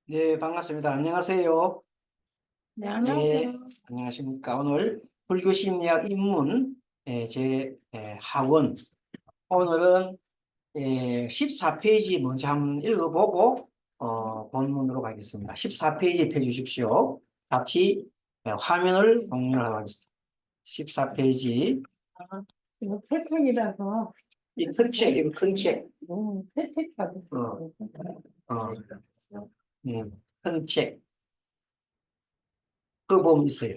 네, 반갑습니다. 안녕하세요. 네, 예, 안녕하세요. 안녕하십니까. 오늘 불교심리학 입문 하원. 오늘은 14페이지 먼저 한번 읽어보고 본문으로 가겠습니다. 14페이지 펴주십시오. 같이 화면을 공유하도록 하겠습니다. 14페이지. 아, 이거 태택이라서 이 큰 책, 이거 큰 책. 너무 태택하고. 어, 어, 큰 책. 그 보면 있어요.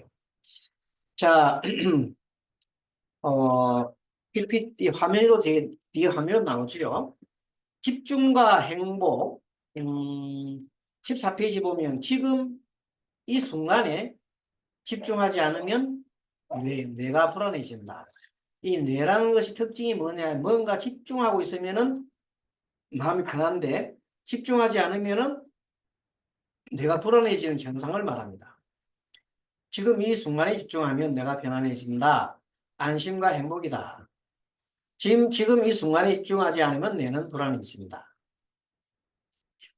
자, PPT 화면에도 뒤에 화면으로 나오죠. 집중과 행복. 14페이지 보면 지금 이 순간에 집중하지 않으면 뇌가 불안해진다. 이 뇌라는 것이 특징이 뭐냐? 뭔가 집중하고 있으면은 마음이 편한데 집중하지 않으면은 뇌가 불안해지는 현상을 말합니다. 지금 이 순간에 집중하면 뇌가 편안해진다. 안심과 행복이다. 지금 이 순간에 집중하지 않으면 뇌는 불안해진다.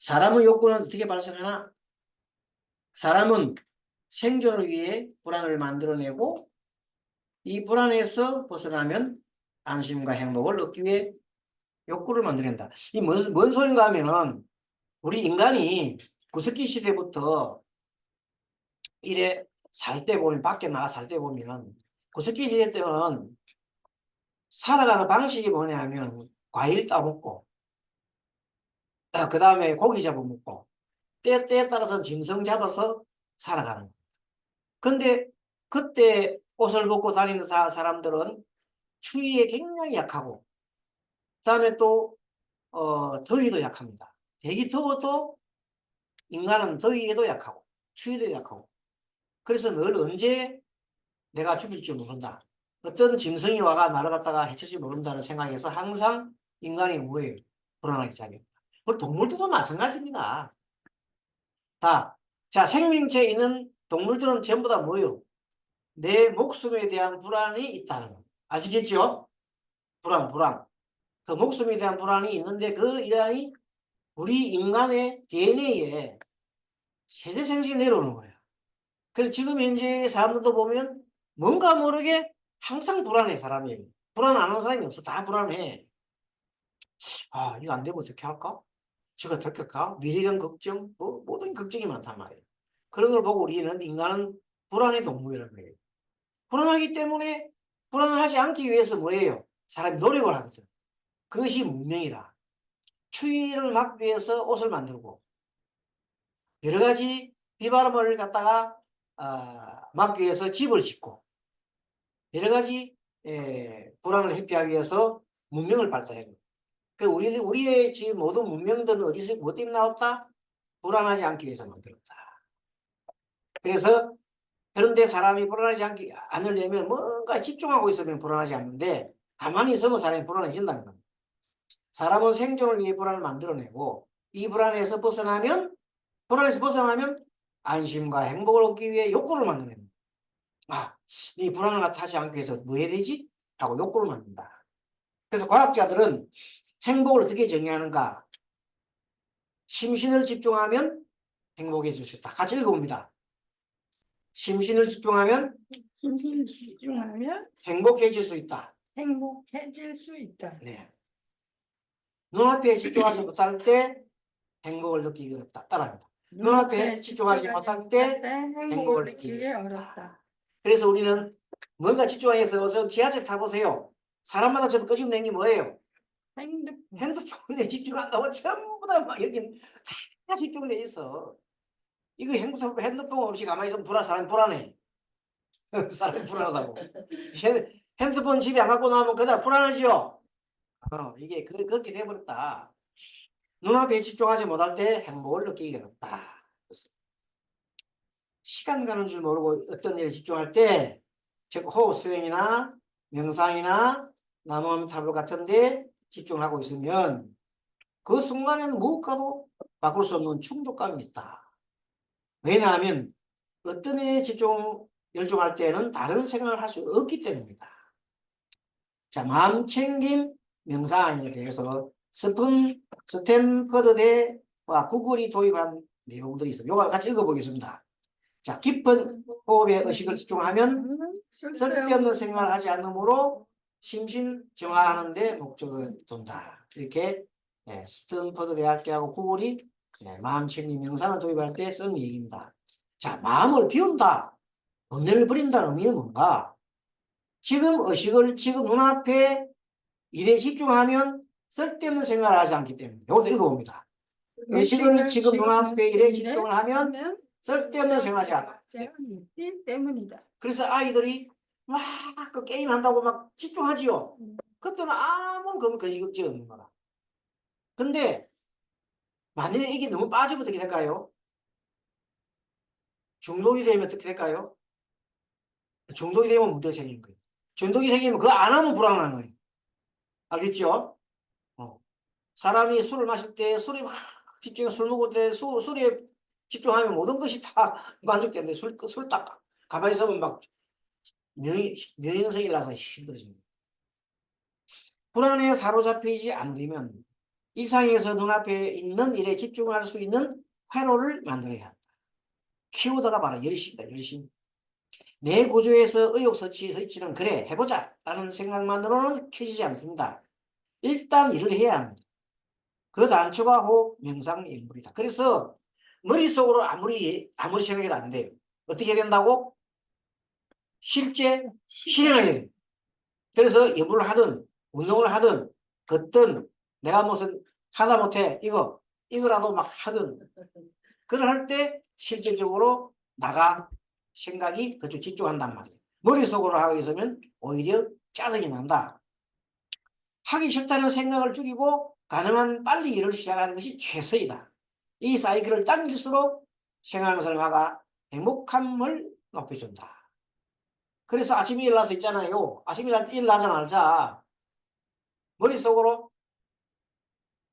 사람의 욕구는 어떻게 발생하나? 사람은 생존을 위해 불안을 만들어내고 이 불안에서 벗어나면 안심과 행복을 얻기 위해 욕구를 만들어낸다. 이 뭔 소린가 하면은 우리 인간이 구석기 시대부터 이래 살 때 보면 밖에 나가 살 때 보면은 구석기 시대 때는 살아가는 방식이 뭐냐면 과일 따먹고 그 다음에 고기 잡아먹고 때에 따라서 짐승 잡아서 살아가는 거예요. 근데 그때 옷을 벗고 다니는 사람들은 추위에 굉장히 약하고 그다음에 또 더위도 약합니다. 되게 더워도 인간은 더위에도 약하고 추위도 약하고 그래서 늘 언제 내가 죽일지 모른다. 어떤 짐승이 와가 나를 갖다가 해칠지 모른다는 생각에서 항상 인간이 뭐예요? 불안하게 자기입니다. 동물들도 마찬가지입니다. 자, 생명체에 있는 동물들은 전부 다 뭐예요? 내 목숨에 대한 불안이 있다는 거. 아시겠죠? 불안. 그 목숨에 대한 불안이 있는데 그 일환이 우리 인간의 DNA에 세대생식이 내려오는 거예요. 그래서 지금 현재 사람들도 보면 뭔가 모르게 항상 불안해, 사람이. 불안 안 하는 사람이 없어. 다 불안해. 아, 이거 안 되면 어떻게 할까? 저거 어떻게 할까? 미래에 대한 걱정, 모든 걱정이 많단 말이에요. 그런 걸 보고 우리는 인간은 불안의 동물이라는 거예요. 불안하기 때문에 불안하지 않기 위해서 뭐예요? 사람이 노력을 하거든. 그것이 문명이라. 추위를 막기 위해서 옷을 만들고 여러 가지 비바람을 갖다가 막기 위해서 집을 짓고 여러 가지 불안을 회피하기 위해서 문명을 발달했고 그 우리의 지금 모든 문명들은 어디서 뭐 때문에 나왔다? 불안하지 않기 위해서 만들었다. 그래서 그런데 사람이 불안하지 않으려면 뭔가 집중하고 있으면 불안하지 않는데 가만히 있으면 사람이 불안해진다는 겁니다. 사람은 생존을 위해 불안을 만들어내고 이 불안에서 벗어나면 안심과 행복을 얻기 위해 욕구를 만드는 거예요. 이 불안을 나타나지 않기 위해서 뭐 해야 되지? 하고 욕구를 만든다. 그래서 과학자들은 행복을 어떻게 정의하는가? 심신을 집중하면 행복해질 수 있다. 같이 읽어봅니다. 심신을 집중하면 심신을 집중하면 행복해질 수 있다. 행복해질 수 있다. 네. 눈앞에 집중하지 못할 때 행복을 느끼기 어렵다. 따라합니다. 눈앞에 집중하지 못할 때 행복을 느끼기 어렵다. 그래서 우리는 뭔가 집중해서 지하철 타보세요. 사람마다 좀 끄집어낸 게 뭐예요? 핸드폰에 집중한다고 전부 다 막 여기 다 집중을 해 있어. 이거 핸드폰 없이 가만히 있으면 사람이 불안해. 사람이 불안하다고. 핸드폰 집에 안 갖고 나오면 그날 불안하지요. 이게 그렇게 돼버렸다. 눈앞에 집중하지 못할 때 행복을 느끼기 어렵다. 시간 가는 줄 모르고 어떤 일에 집중할 때, 즉 호흡 수행이나 명상이나 나무함탑을 같은 데 집중을 하고 있으면 그 순간에는 무엇과도 바꿀 수 없는 충족감이 있다. 왜냐하면 어떤 일에 열중할 때는 다른 생각을 할 수 없기 때문입니다. 자, 마음챙김 명상에 대해서 스탠퍼드 대와 구글이 도입한 내용들이 있어요. 요거 같이 읽어보겠습니다. 자, 깊은 호흡에 의식을 집중하면 쓸데없는 생각을 하지 않으므로 심신정화하는 데 목적을 둔다. 이렇게 스탠퍼드 대학교하고 구글이 마음챙김 명상을 도입할 때 쓴 얘기입니다. 자, 마음을 비운다, 번뇌를 버린다는 의미는 뭔가? 지금 의식을 지금 눈앞에 일에 집중하면 쓸데없는 생각을 하지 않기 때문에 이것도 읽어봅니다. 의식을 지금 눈앞에 일에 집중을 하면 쓸데없는 생각을 하지 않아. 때문이다. 그래서 아이들이 막 그 게임 한다고 막 집중하지요. 그때는 아무 근시걱정이 없는 거라. 근데 만일에 이게 너무 빠지면 어떻게 될까요? 중독이 되면 어떻게 될까요? 중독이 되면 문제가 생기는 거예요. 중독이 생기면 그거 안 하면 불안한 거예요. 알겠죠? 사람이 술을 마실 때 술이 막 집중해 술 먹을 때 술에 집중하면 모든 것이 다 만족되는데 술 딱 가만히 있으면 막 면역성이 나서 힘들어집니다. 불안에 사로잡히지 않으려면 일상에서 눈앞에 있는 일에 집중할 수 있는 회로를 만들어야 한다. 키워드가 바로 열심이다. 열심. 내 구조에서 의욕서치는 그래 해보자 라는 생각만으로는 켜지지 않습니다. 일단 일을 해야 합니다. 그 단초가 호흡, 명상, 연불이다. 그래서 머릿속으로 아무리 생각해도 안 돼요. 어떻게 해야 된다고? 실제 실행을 해야 돼요. 그래서 연불을 하든 운동을 하든 걷든 내가 무슨 하다 못해 이거라도 막 하든 그걸 할 때 실질적으로 나가 생각이 그쪽 집중한단 말이에요. 머릿속으로 하고 있으면 오히려 짜증이 난다. 하기 싫다는 생각을 죽이고 가능한 빨리 일을 시작하는 것이 최선이다. 이 사이클을 당길수록 생활 삶화가 행복함을 높여준다. 그래서 아침에 일어나서 있잖아요. 아침에 일어나자마자 머릿속으로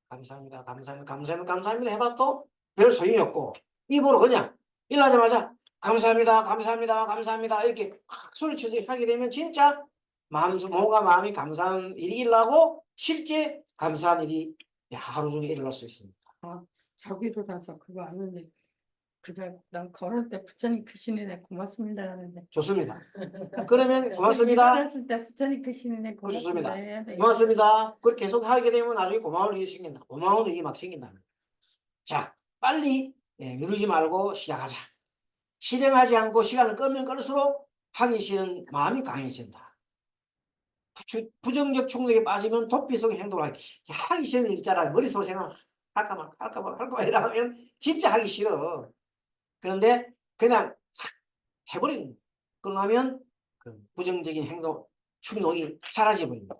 감사합니다. 감사합니다. 감사합니다. 감사합니다. 해봐도 별 소용이 없고 입으로 그냥 일어나자마자 감사합니다. 감사합니다. 감사합니다. 이렇게 소리쳐서 하게 되면 진짜 몸과 마음이 감사한 일이 일어나고 실제 감사한 일이 하루 종일 일어날 수 있습니다. 저기로 가서 그거 하는데 난 걸을 때 부처님 크시네 고맙습니다 하는데 좋습니다. 그러면 고맙습니다. 일어났을 때 부처님 크시네 고맙습니다 좋습니다. 해야 돼. 고맙습니다. 그렇게 계속 하게 되면 나중에 고마운 일이 생긴다. 고마운 일이 막 생긴다. 자, 빨리 미루지 말고 시작하자. 실행하지 않고 시간을 끌면 끌수록 하기 싫은 마음이 강해진다. 부정적 충동에 빠지면 도피성 행동을 하기 싫은 일 있잖아. 머릿속으로 생각 할까봐 이러면 진짜 하기 싫어. 그런데 그냥 해버리는 거야. 그러면 그 부정적인 행동, 충동이 사라져버립니다.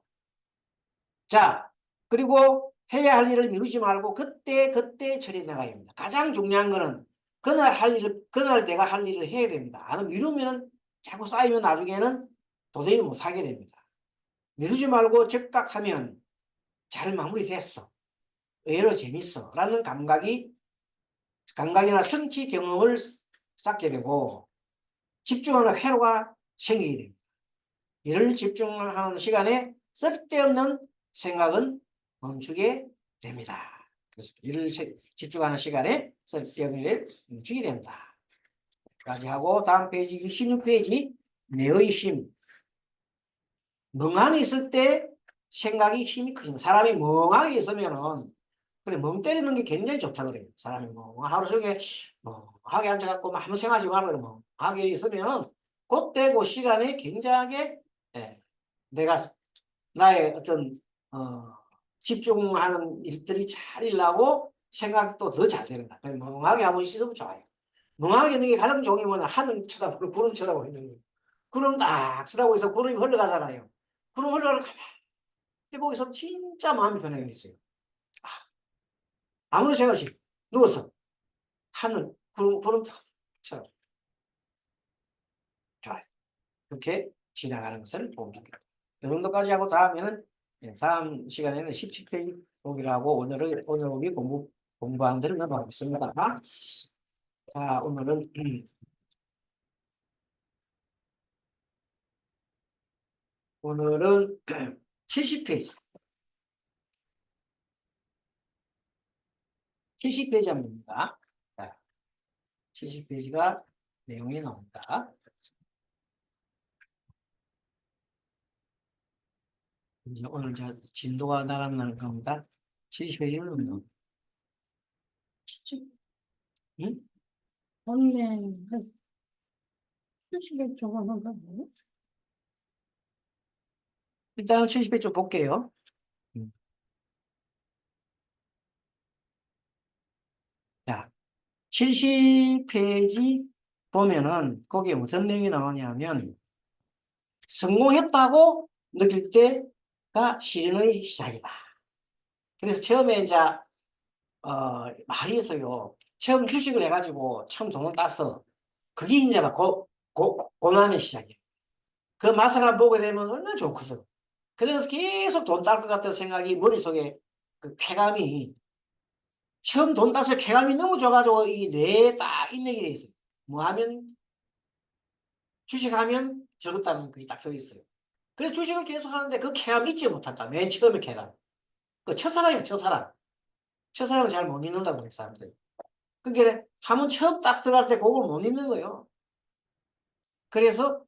자, 그리고 해야 할 일을 미루지 말고 그때 처리해 나가야 합니다. 가장 중요한 거는 그날 내가 할 일을 해야 됩니다. 안 미루면 자꾸 쌓이면 나중에는 도저히 못 하게 됩니다. 미루지 말고 즉각 하면 잘 마무리됐어. 의외로 재밌어. 라는 감각이나 성취 경험을 쌓게 되고 집중하는 회로가 생기게 됩니다. 이를 집중하는 시간에 쓸데없는 생각은 멈추게 됩니다. 그래서 이를 집중하는 시간에 쓸데없는 일을 멈추게 된다. 까지 하고 다음 페이지 16페이지 내의 힘. 멍하니 있을 때 생각이 힘이 크십니다. 사람이 멍하게 있으면은 그래 멍 때리는 게 굉장히 좋다 그래요. 사람이 하루 종일 멍하게 앉아갖고 아무 생각하지 말고 멍하게 있으면은 그때 그 시간에 굉장히 내가 나의 어떤 집중하는 일들이 잘 일어나고 생각도 더 잘 되는 거야. 멍하게 한번 있으면 좋아요. 멍하게 있는 게 가장 좋은 게 뭐냐 하늘 쳐다보고 구름 쳐다보고 있는 거예요. 구름 딱 쳐다보고 있어 구름이 흘러가잖아요. 구름 흘러가는 가만히 보고 있으면 진짜 마음이 편해졌어요. 아무런 생각 없이 누워서 하늘 구름 쳐다보고 좋아요. 그렇게 지나가는 것을 보면 좋겠다. 이 정도까지 하고 다음 시간에는 17페이지 보기로 하고 오늘 우리 공부한 대로 넘어가겠습니다. 자, 오늘은 70페이지. 70페이지 한번 봅니다. 자, 70페이지가 내용이 나옵니다. 이제 오늘 저 진도가 나가는 겁니다. 70페이지는 응? 언니, 한 70일 적어놓는다고? 일단은 70페이지 좀 볼게요. 자, 70페이지 보면은 거기에 무슨 내용이 나오냐면 성공했다고 느낄 때가 시련의 시작이다. 그래서 처음에 이제 말이 있어요. 처음 주식을 해가지고 처음 돈을 땄어. 그게 이제 막 고난의 시작이에요. 그 맛을 보게 되면 얼마나 좋거든. 그래서 계속 돈 딸 것 같은 생각이 머릿속에 그 쾌감이 처음 돈 따서 쾌감이 너무 좋아가지고 이 뇌에 딱 입력이 돼 있어요. 뭐 하면 주식하면 적었다는 그게 딱 들어있어요. 그래서 주식을 계속 하는데 그 쾌감 잊지 못한다. 맨 처음에 쾌감. 그 첫사랑이에요, 첫사랑. 첫사랑을 잘 못 잊는다고 그래요, 사람들이. 그게 한번 처음 딱 들어갈 때 그걸 못 잊는 거예요. 그래서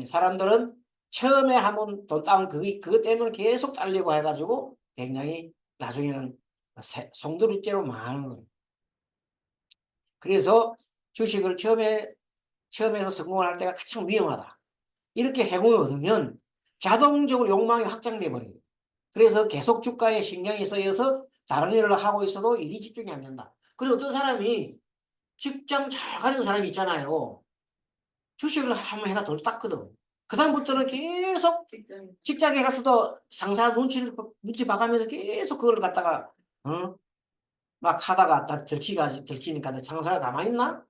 사람들은 처음에 한번 돈 따면 그것 때문에 계속 따려고 해가지고 굉장히 나중에는 송두리째로 망하는 거예요. 그래서 주식을 처음에서 성공을 할 때가 가장 위험하다. 이렇게 행운을 얻으면 자동적으로 욕망이 확장돼 버려요. 그래서 계속 주가에 신경이 쓰여서 다른 일을 하고 있어도 일이 집중이 안 된다. 그리고 어떤 사람이 직장 잘 가는 사람이 있잖아요. 주식을 한번 해가 덜 땄거든. 그다음부터는 계속 직장에 가서도 상사 눈치 봐가면서 계속 그걸 갖다가, 막 하다가 다 들키니까 상사가 가만히 있나?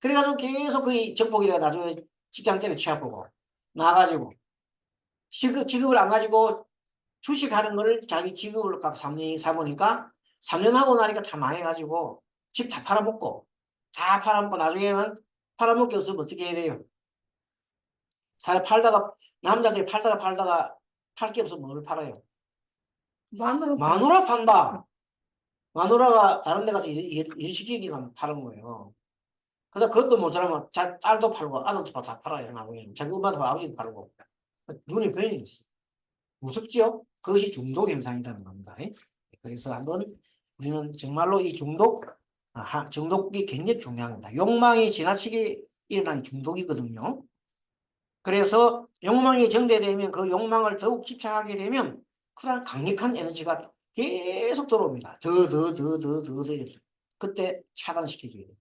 그래가지고 계속 그 정복이 돼가 나중에 직장 때문에 취업하고, 나가지고, 직업을 안 가지고 주식하는 걸 자기 직업으로 갖고 사보니까 3년 하고 나니까 다 망해가지고 집 다 팔아먹고, 다 팔아먹고 나중에는 팔아먹기 없으면 어떻게 해야 돼요? 남자들이 팔다가 팔 게 없으면 뭘 팔아요? 마누라 마누라 판다. 마누라가 다른 데 가서 일 시키니까 파는 거예요. 그것도 모자라면 딸도 팔고 아들도 다 팔아요. 나중에는. 자기 엄마도 아버지도 팔고. 눈에 뵈이 있어. 무섭죠? 그것이 중독 현상이라는 겁니다. 그래서 한번 우리는 정말로 이 중독이 굉장히 중요합니다. 욕망이 지나치게 일어나는 중독이거든요. 그래서 욕망이 정대되면 그 욕망을 더욱 집착하게 되면 그런 강력한 에너지가 계속 들어옵니다. 더. 그때 차단시켜줘야 돼요.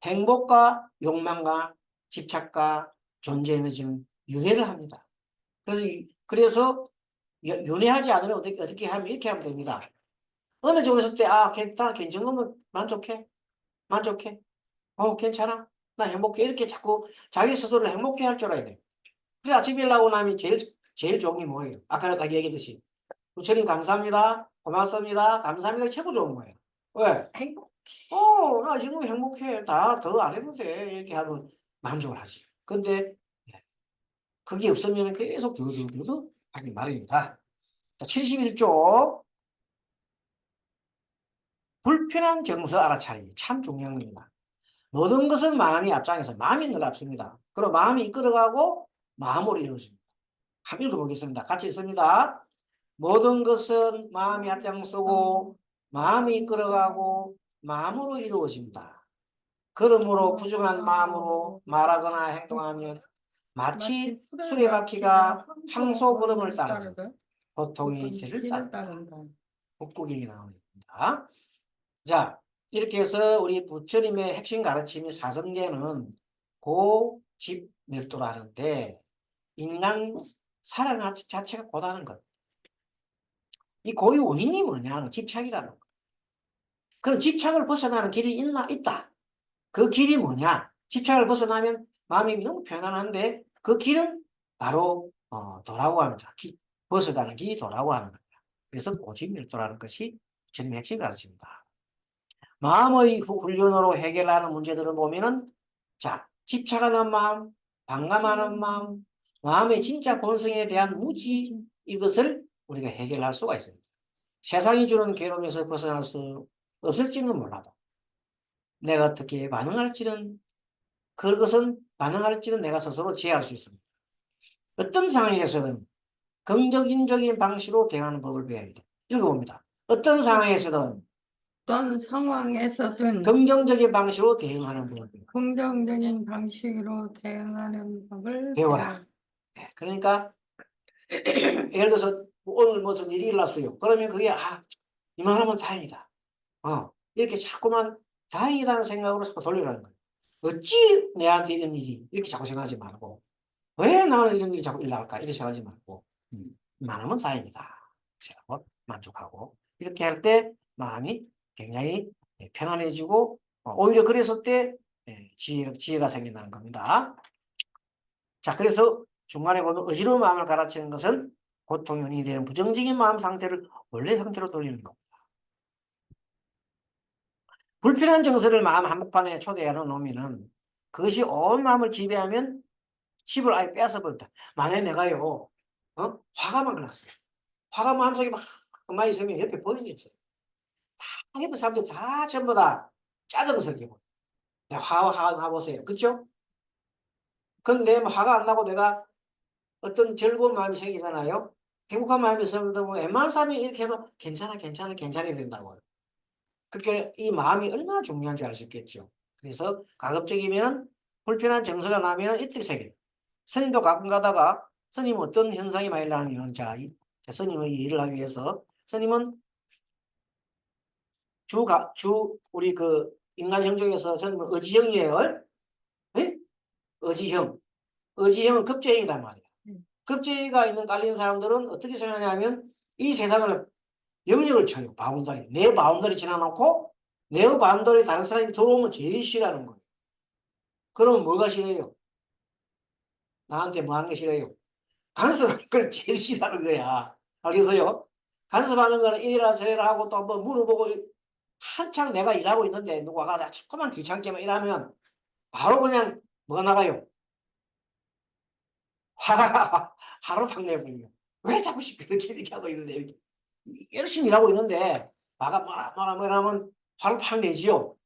행복과 욕망과 집착과 존재 에너지는 유해를 합니다. 그래서 연애하지 않으면 어떻게 하면 이렇게 하면 됩니다. 어느 정도 했을 때, 괜찮으면 만족해. 괜찮아. 나 행복해. 이렇게 자꾸 자기 스스로를 행복해 할 줄 알아야 돼. 그래, 아침에 일어나고 나면 제일 좋은 게 뭐예요? 아까 얘기했듯이. 부처님 감사합니다. 고맙습니다. 감사합니다. 최고 좋은 거예요. 왜? 행복. 나 지금 행복해. 더 안 해도 돼. 이렇게 하면 만족을 하지. 근데 그게 없으면 계속 더 하기 마련입니다. 자, 71쪽. 불편한 정서 알아차리기. 참 중요한 겁니다. 모든 것은 마음이 앞장에서 마음이 늘 앞섭니다. 그리고 마음이 이끌어가고 마음으로 이루어집니다. 한번 읽어보겠습니다. 같이 있습니다. 모든 것은 마음이 앞장서고 마음이 이끌어가고 마음으로 이루어집니다. 그러므로 부정한 마음으로 말하거나 행동하면 마치 수레바퀴가 항소 걸음을 따르듯 고통의 길을 따른다. 북구경이 나옵니다. 자, 이렇게 해서 우리 부처님의 핵심 가르침이 사성제는 고집멸도를 하는데 인간 사랑 자체가 고다는 것. 이 고의 원인이 뭐냐는 집착이라는 것. 그럼 집착을 벗어나는 길이 있다. 그 길이 뭐냐? 집착을 벗어나면 마음이 너무 편안한데 그 길은 바로 도라고 합니다. 벗어나는 길이 도라고 하는 겁니다. 그래서 고집멸도라는 것이 부처님의 핵심 가르침입니다. 마음의 훈련으로 해결하는 문제들을 보면은 자, 집착하는 마음, 반감하는 마음, 마음의 진짜 본성에 대한 무지 이것을 우리가 해결할 수가 있습니다. 세상이 주는 괴로움에서 벗어날 수 없을지는 몰라도 내가 어떻게 반응할지는 그것은 반응할지는 내가 스스로 지혜할 수 있습니다. 어떤 상황에서든 긍정적인 방식으로 대응하는 법을 배워야 합니다. 읽어봅니다. 어떤 상황에서든 어떤 상황에서든 긍정적인 방식으로 대응하는 법을 긍정적인 방식으로 대응하는 법을 배워라. 네, 그러니까 예를 들어서 오늘 무슨 일이 일어났어요. 그러면 그게 이만하면 다행이다. 이렇게 자꾸만 다행이다는 생각으로 자꾸 돌려가는 거예요. 어찌 내한테 이런 일이 이렇게 자꾸 생각하지 말고 왜 나는 이런 일이 자꾸 일어날까 이렇게 생각하지 말고 이만하면 다행이다 생각하고 만족하고 이렇게 할 때 마음이 굉장히 편안해지고 오히려 그랬을 때 지혜가 생긴다는 겁니다. 자, 그래서 중간에 보면 어지러운 마음을 갈아치는 것은 고통 요인이 되는 부정적인 마음 상태를 원래 상태로 돌리는 겁니다. 불필요한 정서를 마음 한복판에 초대해 놓으면은 그것이 온 마음을 지배하면 집을 아예 빼앗아 버린다. 만약에 내가요, 화가 막 났어요. 화가 마음속에 막 많이 있으면 옆에 보이는 게 없어요. 다 옆에 사람들 다 전부 다 짜증스럽게 내가 화가 보세요. 그쵸? 근데 화가 안 나고 내가 어떤 즐거운 마음이 생기잖아요. 행복한 마음이 있으면 뭐 웬만한 사람이 이렇게 해도 괜찮아, 괜찮아, 괜찮게 된다고요. 그렇게 이 마음이 얼마나 중요한 줄 알 수 있겠죠. 그래서 가급적이면 불편한 정서가 나면 이렇게 생겨요. 스님도 가끔 가다가 스님 어떤 현상이 많이 나면 스님의 일을 하기 위해서 스님은 우리 그 인간 형 중에서 스님은 의지형이에요. 네? 의지형. 의지형은 급제형이란 말이에요. 급제가 있는 깔린 사람들은 어떻게 생각하냐면 이 세상을 영역을 쳐요. 바운더리. 내 바운더리 지나놓고 내 바운더리 다른 사람이 들어오면 제일 싫어하는 거예요. 그럼 뭐가 싫어요? 나한테 뭐 하는 게 싫어요? 간섭하는 걸 제일 싫어하는 거야. 알겠어요? 간섭하는 거는 이래라 저래라 하고 또 뭐 물어보고 한창 내가 일하고 있는데 누가 가서 자꾸만 귀찮게만 일하면 바로 그냥 뭐가 나가요? 화가 하루 팍 내버려요. 왜 자꾸 그렇게 이렇게 하고 있는데 열심히 일하고 있는데 나가 뭐라 하면 화를 팍 내지요.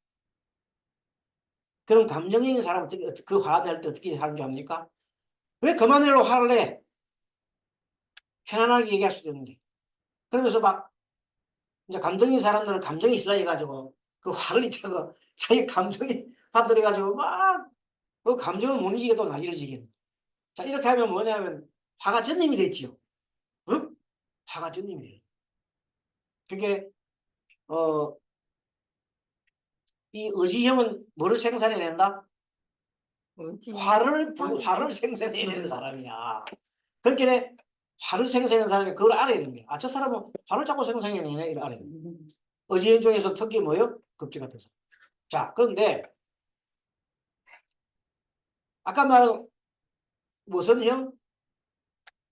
그럼 감정이 있는 사람은 그 화가 날 때 어떻게 하는 줄 압니까? 왜 그만해로 화를 내? 편안하게 얘기할 수도 있는데. 그러면서 막 이제 감정이 있는 사람들은 감정이 있어 해가지고 그 화를 잊고 자기 감정이 받들어가지고 막 그 감정을 못 이기게 또 난리를 지겠네. 자, 이렇게 하면 뭐냐면 화가 전님이 됐지요. 응? 화가 전님이 돼. 그게 이 의지형은 뭐를 생산해낸다? 화를 생산해내는 사람이야. 그렇게 화를 생산하는 사람이 그걸 알아야 되는 거야. 저 사람은 화를 자꾸 생산해내네. 이걸 알아야 돼. 의지형 중에서 특히 뭐요? 급제 같은 사람. 자, 그런데 아까 말한 무슨 형?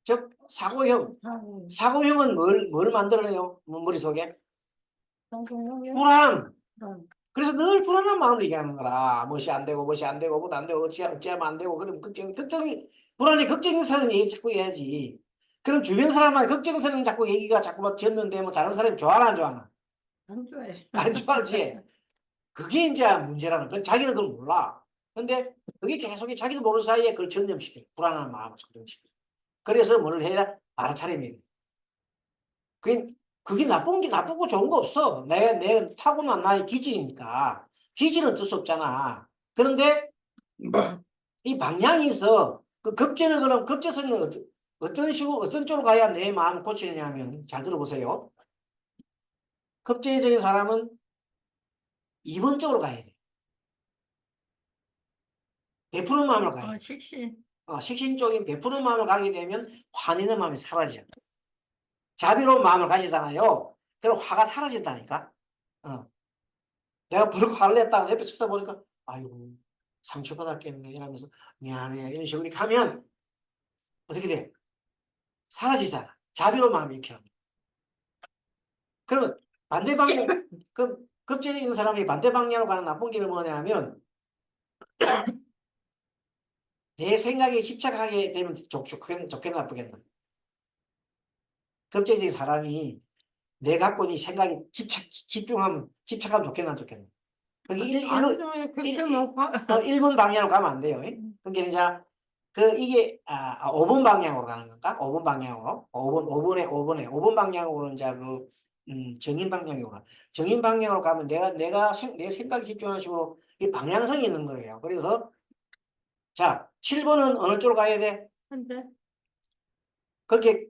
즉 사고형. 사고형은 뭘 만들어내요? 머릿속에? 불안. 그래서 늘 불안한 마음을 얘기하는 거라. 무엇이 안 되고 무엇이 안 되고 뭐도 안 되고 어찌하면 안 되고 그러면 걱정이 불안이 걱정스러운 얘기 자꾸 해야지. 그럼 주변 사람한테 걱정스러운 자꾸 얘기가 자꾸 막 졌는데 뭐 다른 사람이 좋아하나 안 좋아하나? 안 좋아해. 안 좋아하지. 그게 이제 문제라는 건 자기는 그걸 몰라. 근데 그게 계속 자기도 모르는 사이에 그걸 전염시켜. 불안한 마음을 전염시켜. 그래서 뭘 해야 알아차림이 돼. 그게 나쁘고 좋은 거 없어. 내 타고난 나의 기질이니까. 기질은 어쩔 수 없잖아. 그런데 이 방향이 있어. 그 급제는 그럼 급제성은 어떤 식으로 어떤 쪽으로 가야 내 마음을 고치느냐 하면 잘 들어보세요. 급제적인 사람은 2번 쪽으로 가야 돼. 베푸는 마음으로 가야 돼. 식신. 식신 쪽인 베푸는 마음을 가게 되면 화내는 마음이 사라져. 자비로운 마음을 가지잖아요. 그럼 화가 사라진다니까. 어. 내가 부르고 화를 냈다가 옆에 쳐다보니까 아이고 상처받았겠네 이러면서 미안해 이런 식으로 이렇게 하면 어떻게 돼? 사라지잖아. 자비로운 마음이 이렇게 합니다. 그러면 반대 방향 급제에 있는 사람이 반대 방향으로 가는 나쁜 길은 뭐냐면 내 생각에 집착하게 되면 좋겠나 나쁘겠나. 급제적인 사람이 내 갖고 있는 생각에 집착하면 좋겠나 안 좋겠나. 거기 안 일로 좋아요. 그렇게 뭐 1분 방향으로 가면 안 돼요. 그러니까 이제 이게 5분 방향으로 가는 건가? 5분 방향으로. 5분 방향으로 이제 정인 방향으로. 정인 방향으로 가면 내 생각이 집중하는 식으로 이 방향성이 있는 거예요. 그래서 자, 7번은 어느 쪽으로 가야 돼? 한데 그렇게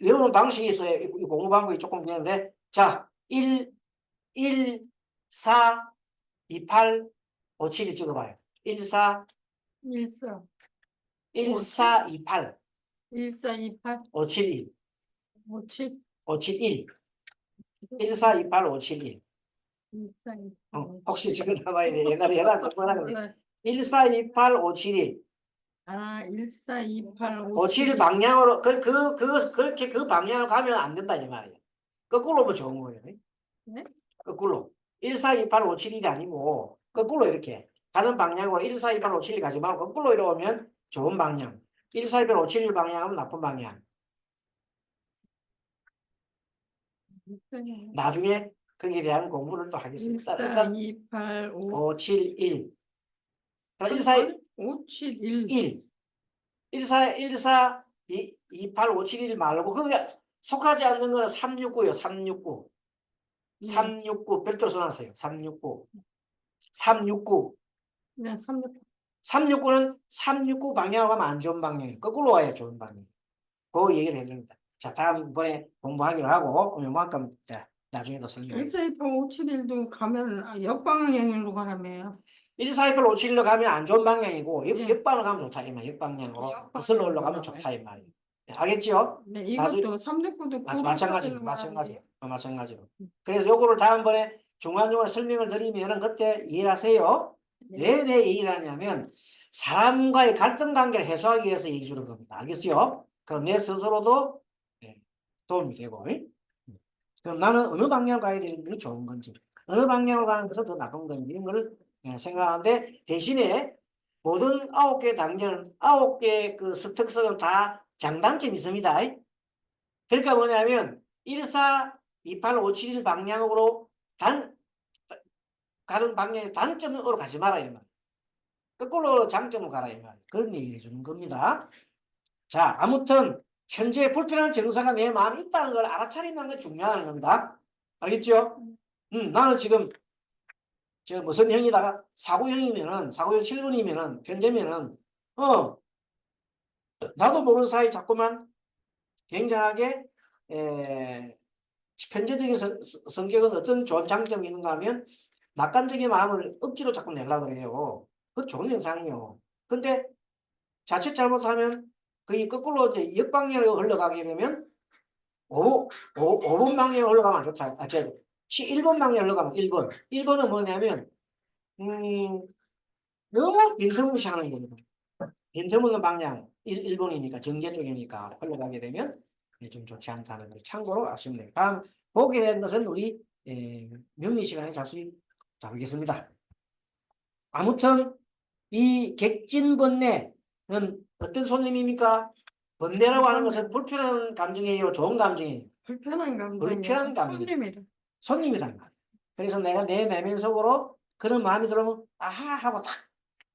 외우는 방식이 있어요. 이 공부 방법이 조금 있는데 자, 1, 4, 2, 8, 5, 7을 찍어봐요. 1, 4, 14, 1, 57, 4, 2, 8, 1428, 5, 7, 1, 57, 5, 7, 1, 1, 4, 2, 8, 5, 7, 1. 1428, 혹시 지금 나와야 돼. 옛날에 연락 못 하는데. 네. 1, 4, 2, 8, 5, 7, 1. 1428, 5, 7, 1 57. 방향으로, 그렇게 그 방향으로 가면 안 된다, 이 말이에요. 거꾸로 오면 좋은 거예요. 네? 거꾸로. 1, 4, 2, 8, 5, 7, 1이 아니고, 거꾸로 이렇게. 다른 방향으로 1, 4, 2, 8, 5, 7, 1 가지 말고, 거꾸로 이러면 좋은 방향. 1, 4, 2, 8, 5, 7, 1 방향은 나쁜 방향. 나중에 거기에 대한 공부를 또 하겠습니다. 일단 1428, 5, 5, 7, 1. 1, 4, 아니, 571. 1. 1, 4, 1, 4, 2, 8, 5, 7, 1 말고, 그게 속하지 않는 거는 369요, 369. 네. 369, 별도로 써놨어요. 369. 369. 네, 300. 369는 369 방향으로 가면 안 좋은 방향이에요. 거꾸로 와야 좋은 방향이에요. 그 얘기를 해드립니다. 자, 다음번에 공부하기로 하고, 오늘 만큼, 자, 나중에 또 설명하겠습니다. 1428, 571도 가면 역방향으로 가라며요. 1428, 571로 가면 안 좋은 방향이고, 예. 역방으로 가면 좋다, 이 말, 역방향으로. 역방향으로 거슬러 올라가면 가라며요. 좋다, 이 말이에요. 네, 알겠죠? 네, 나중에, 이것도 369도 마찬가지로, 고도차들로 마찬가지로, 가라며요. 마찬가지로. 그래서 요거를 다음번에 중간중간 설명을 드리면은 그때 이해를 하세요. 네. 왜 얘기를 하냐면, 사람과의 갈등 관계를 해소하기 위해서 얘기 주는 겁니다. 알겠어요? 그럼 내 스스로도 네, 도움이 되고. 그럼 나는 어느 방향으로 가야 되는 게 좋은 건지, 어느 방향으로 가는 것은 더 나쁜 건지, 이런 거를 생각하는데, 대신에 모든 9개 단계는, 9개 그 특성은 다 장단점이 있습니다. 그러니까 뭐냐면, 1, 4, 2, 8, 5, 7, 1 방향으로 가는 방향의 단점으로 가지 마라, 이 말. 거꾸로 장점으로 가라, 이 말. 그런 얘기 해주는 겁니다. 자, 아무튼, 현재 불편한 정서가 내 마음에 있다는 걸 알아차리는 게 중요한 겁니다. 알겠죠? 나는 지금, 무슨 형이다가 사고형 7분이면은, 편제면은, 나도 모르는 사이 자꾸만 굉장하게, 편제적인 성격은 어떤 좋은 장점이 있는가 하면, 낙관적인 마음을 억지로 자꾸 내려고 그래요. 그건 좋은 현상이요. 근데 자칫 잘못하면 거의 거꾸로 이제 역방향으로 흘러가게 되면 5번 방향으로 흘러가면 안 좋다. 1번 방향으로 흘러가면 1번. 1번은 뭐냐면 너무 빈틈없이 겁니다. 빈틈없는 방향 1번이니까 정제 쪽이니까 흘러가게 되면 좀 좋지 않다는 걸 참고로 아시면 돼요. 다음 보게 된 것은 우리 명리 시간에 자세히 다루겠습니다. 아무튼 이 객진번뇌는 어떤 손님입니까? 번뇌라고 하는 것은 불편한 감정이에요, 좋은 감정이에요. 불편한 감정이요. 불편한 감정이에요. 손님이다. 손님이란 말이에요. 그래서 내가 내 내면 속으로 그런 마음이 들으면 아하 하고 탁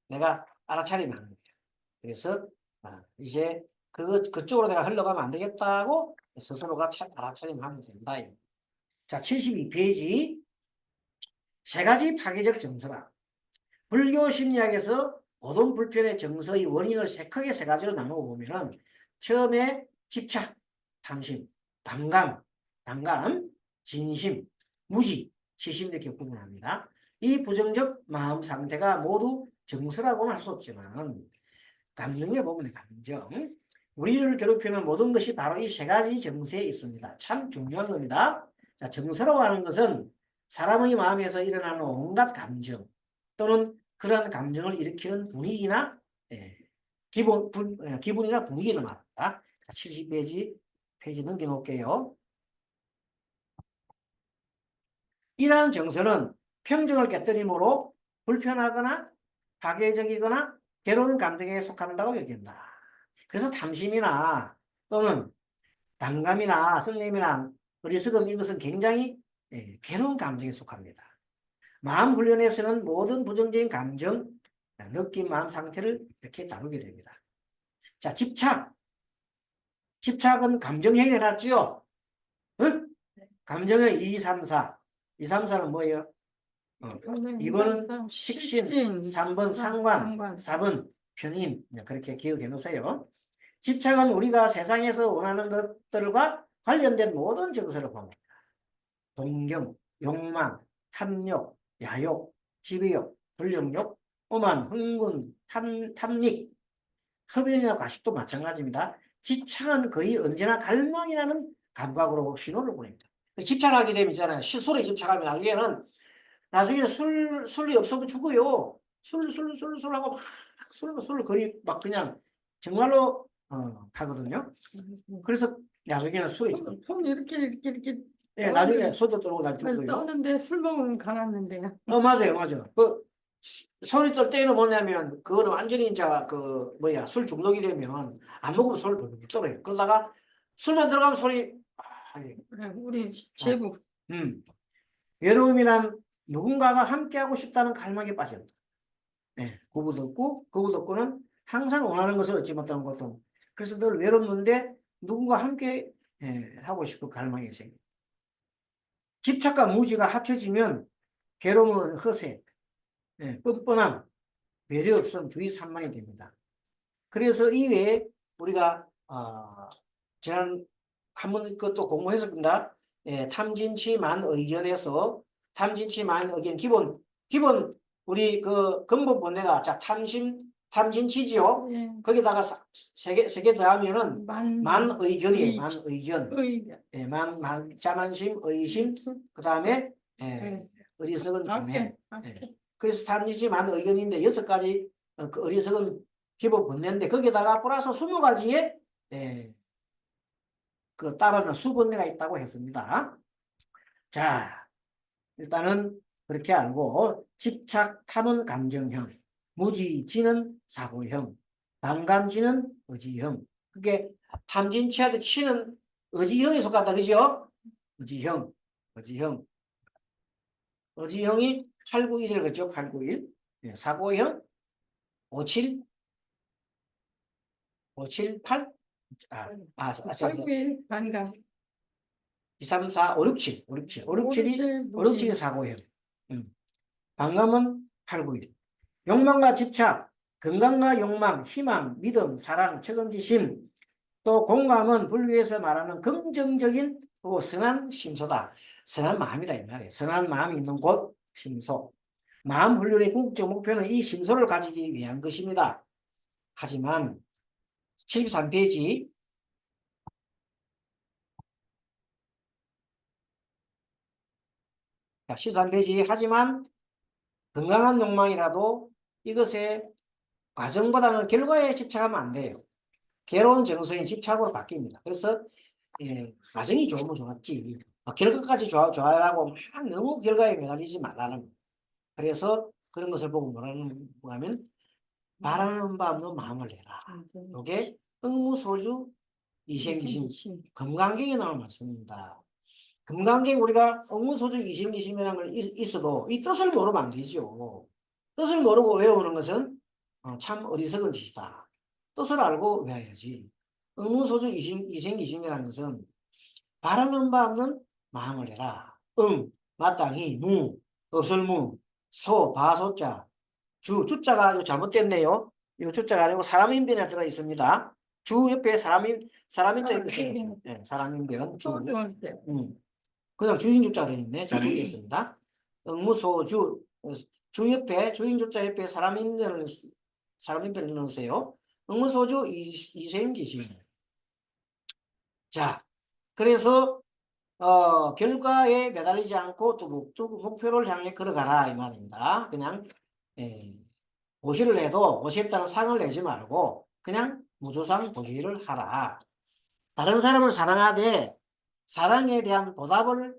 내가 알아차리면 하는 거예요. 그래서 이제 그쪽으로 내가 흘러가면 안 되겠다고 스스로가 알아차리면 하면 된다. 자, 72페이지 세 가지 파괴적 정서가 불교 심리학에서 모든 불편의 정서의 원인을 크게 세 가지로 나누어 보면은 처음에 집착, 탐심, 반감, 진심, 무지, 치심 이렇게 구분합니다. 이 부정적 마음 상태가 모두 정서라고는 할 수 없지만 감정에 보면 감정, 우리를 괴롭히는 모든 것이 바로 이 세 가지 정서에 있습니다. 참 중요한 겁니다. 자, 정서라고 하는 것은 사람의 마음에서 일어나는 온갖 감정 또는 그러한 감정을 일으키는 분위기나 기분이나 분위기를 말합니다. 자, 70페이지 페이지 넘겨놓을게요. 이러한 정서는 평정을 깨뜨림으로 불편하거나 파괴적이거나 괴로운 감정에 속한다고 여긴다. 그래서 탐심이나 또는 반감이나 성냄이나 어리석음 이것은 굉장히 괴로운 감정에 속합니다. 마음 훈련에서는 모든 부정적인 감정, 느낌, 마음 상태를 이렇게 다루게 됩니다. 자, 집착. 집착은 감정형이 해놨죠? 응? 감정형 2, 3, 4. 2, 3, 4는 뭐예요? 그러면 2번은 식신, 3번 상관, 상관. 4번 편인. 그렇게 기억해 놓으세요. 집착은 우리가 세상에서 원하는 것들과 관련된 모든 정서를 봅니다. 동경, 욕망, 탐욕, 야욕, 지배욕, 불령욕, 오만, 흥분, 탐닉, 흡연이나 과식도 마찬가지입니다. 집착은 거의 언제나 갈망이라는 감각으로 신호를 보냅니다. 집착하게 되면 있잖아요. 술에 집착하면 나중에는 술이 없으면 죽어요. 술 하고 막 술 거리 막 그냥 정말로 하거든요. 그래서 나중에는 술이 죽어요. 손 이렇게 예, 나중에 소도 떨고 다 죽어요. 떴는데 술 먹으면 가났는데요. 맞아요, 맞아요. 소리 떨 때는 뭐냐면, 그거는 완전히 이제 술 중독이 되면 안 먹으면 소리 못 떨어요. 그러다가 술만 들어가면 소리, 그래, 우리 제부 외로움이란 누군가가 함께하고 싶다는 갈망에 빠진다. 예, 구부덕고는 항상 원하는 것을 얻지 못하는 것은. 그래서 늘 외롭는데 누군가 함께 하고 싶은 갈망이 생깁니다. 집착과 무지가 합쳐지면 괴로움은 허세, 뻔뻔함, 배려 없음, 주의 산만이 됩니다. 그래서 이외에 우리가 지난 한번 그것도 공부했습니다. 탐진치 만의견에서 탐진치 만의견 기본 우리 그 근본 본래가 자 탐진치지요. 예. 거기다가 세 개 더하면은 만의견이에요. 만의견. 자만심, 의심, 그 다음에 어리석은 견해. 그래서 탐진치 만의견인데 6가지 그 어리석은 기본 본래인데 거기다가 플러스 20가지의 그 따르는 수본래가 있다고 했습니다. 자, 일단은 그렇게 알고 집착, 탐은 감정형, 무지지는 사고형, 반감지는 의지형. 그게 탐진치한테 치는 의지형에 속한다, 그죠? 의지형. 의지형이 891이라고 그랬죠? 891. 사고형 57, 578. 8일 반감. 2, 3, 4, 5, 6, 7. 5, 6, 7. 5, 6, 7이 5, 6, 7이 사고형. 반감은 8, 9, 1. 욕망과 집착, 건강과 욕망, 희망, 믿음, 사랑, 책임지심, 또 공감은 분류해서 말하는 긍정적인 선한 심소다. 선한 마음이다 이 말이에요. 선한 마음이 있는 곳 심소. 마음 훈련의 궁극적 목표는 이 심소를 가지기 위한 것입니다. 하지만 73페이지 13페이지 하지만 건강한 욕망이라도 이것의 과정보다는 결과에 집착하면 안 돼요. 괴로운 정서인 집착으로 바뀝니다. 그래서 과정이 좋으면 좋았지 결과까지 좋아라고 막 너무 결과에 매달리지 말라는. 그래서 그런 것을 보고 뭐라는 하면 바라는 바 없는 마음을 내라. 이게 응무소주 이생기심 금강경에 나온 말씀입니다. 금강경 우리가 응무소주 이생기심이라는 걸 있어도 이 뜻을 모르면 안 되죠. 뜻을 모르고 외우는 것은 참 어리석은 짓이다. 뜻을 알고 외워야지. 응무소주 이생기심이라는 것은 바라는 바 없는 마음을 해라. 마땅히, 없을무, 바소자, 주자가 잘못됐네요. 이 주자가 아니고 사람인변에 들어 있습니다. 주 옆에 사람인자 옆에 있어요. 사람인변, 주. 그냥 주인주자가 되어 있네. 잘못되어 있습니다. 응무소주, 주 옆에, 주인주자 옆에 사람인변을 넣으세요. 응무소주 이생기심. 자, 그래서 결과에 매달리지 않고 뚜벅뚜벅 목표를 향해 걸어가라 이 말입니다. 그냥 고시를 해도 고시했다는 상을 내지 말고 그냥 무조상 고시를 하라. 다른 사람을 사랑하되 사랑에 대한 보답으로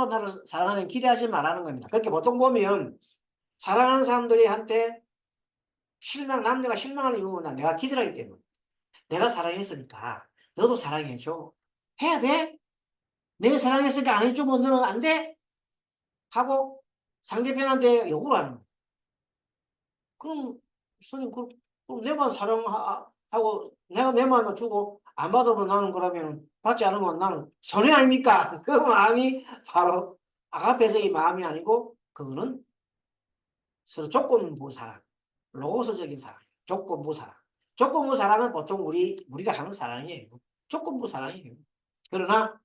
나를 사랑하는 기대하지 말라는 겁니다. 그렇게 보통 보면 사랑하는 사람들이 한테 남녀가 실망하는 이유는 내가 기대를 하기 때문에 내가 사랑했으니까 너도 사랑해줘. 해야 돼? 내가 사랑했으니까 안 해주면 너는 안 돼? 하고 상대편한테 요구를 하는 거예요. 그럼 스님 그럼 내만 사랑하고 내가 내 마음만 주고 안 받으면 나는 그러면 받지 않으면 나는 손해 아닙니까? 그 마음이 바로 아가페적인 마음이 아니고 그거는 서로 조건부 사랑, 로고스적인 사랑, 조건부 사랑. 조건부 사랑은 보통 우리가 하는 사랑이에요. 조건부 사랑이에요. 그러나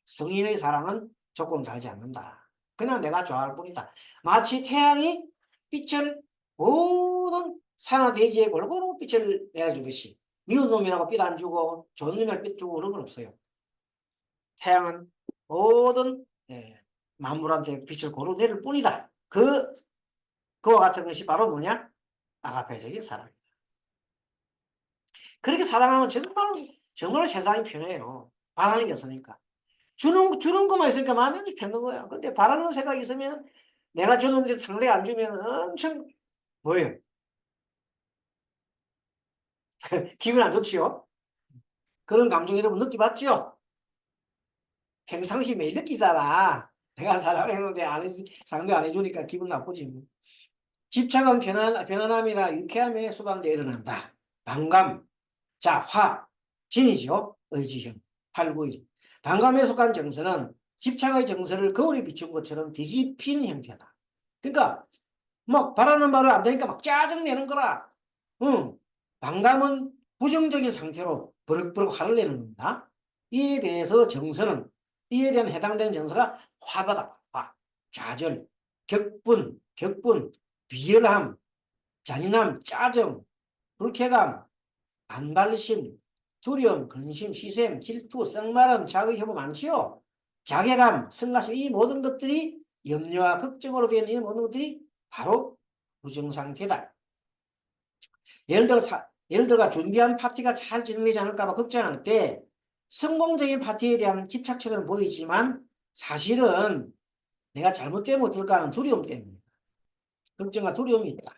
성인의 사랑은 조건 달지 않는다. 그냥 내가 좋아할 뿐이다. 마치 태양이 빛을 모든 산화 대지에 골고루 빛을 내주듯이 미운 놈이라고 빛 안 주고 좋은 놈이라고 빛 주고 그런 건 없어요. 태양은 모든 만물한테 빛을 고루 내릴 뿐이다. 그와 같은 것이 바로 뭐냐? 아가페적인 사랑이다. 그렇게 사랑하면 정말 세상이 편해요. 바라는 게 없으니까. 주는 것만 있으니까 마음이 편한 거야. 근데 바라는 생각이 있으면 내가 주는데 상대가 안 주면 엄청 뭐예요? 기분 안 좋지요? 그런 감정 여러분 느껴봤죠? 평상시 매일 느끼잖아. 내가 사랑했는데 상대 안 해주니까 기분 나쁘지. 뭐. 집착은 편안함이나 유쾌함에 수반되어 일어난다. 반감, 자, 진이죠. 의지형, 8, 9, 1. 반감에 속한 정서는 집착의 정서를 거울에 비춘 것처럼 뒤집힌 형태다. 그러니까 막 바라는 말을 안 되니까 막 짜증내는 거라. 응. 반감은 부정적인 상태로 버럭버럭 화를 내는 겁니다. 이에 대해서 정서는 이에 대한 해당되는 정서가 화바다. 화. 좌절, 격분, 비열함, 잔인함, 짜증, 불쾌감, 반발심, 두려움, 근심, 시샘, 질투, 썩마름, 자극 혐오 많지요. 자괴감, 성가심 이 모든 것들이 염려와 걱정으로 된 이 모든 것들이 바로 부정상태다. 예를 들어 준비한 파티가 잘 진행되지 않을까 봐 걱정할 때 성공적인 파티에 대한 집착처럼 보이지만 사실은 내가 잘못되면 어떨까 하는 두려움 때문입니다. 걱정과 두려움이 있다.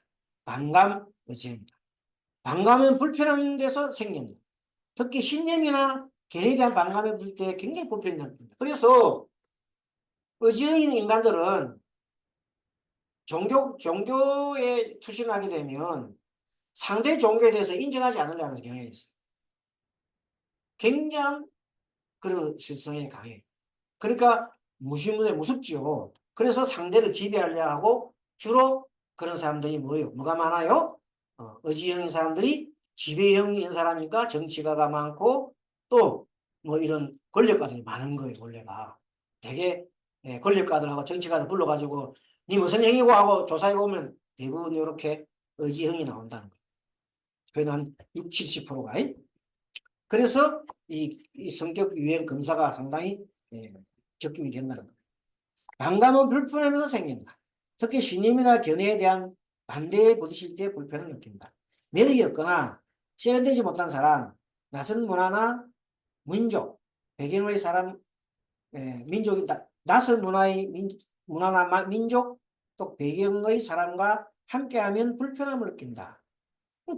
반감, 의지입니다. 반감은 불편한 데서 생깁니다. 특히 신념이나 견해에 대한 반감을 볼 때 굉장히 불편합니다. 그래서 의지인 인간들은 종교에 투신하게 되면 상대 종교에 대해서 인정하지 않으려는 경향이 있어요. 굉장한 그런 실성이 강해요. 그러니까 무섭죠. 그래서 상대를 지배하려 하고 주로 그런 사람들이 뭐가 많아요? 의지형인 사람들이 지배형인 사람이니까 정치가가 많고 또 뭐 이런 권력가들이 많은 거예요. 원래가 되게 권력가들하고 정치가들 불러가지고 니 무슨 행위고 하고 조사해보면 대부분 이렇게 의지형이 나온다는 거예요. 그게 한 60, 70%가. 그래서 이 성격 유형 검사가 상당히 적중이 된다는 거예요. 반감은 불편하면서 생긴다. 특히 신념이나 견해에 대한 반대에 부딪힐 때 불편을 느낀다. 매력이 없거나 세련되지 못한 사람, 낯선 문화나 민족, 배경의 사람, 민족이다. 낯선 문화나 민족, 또 배경의 사람과 함께하면 불편함을 느낀다.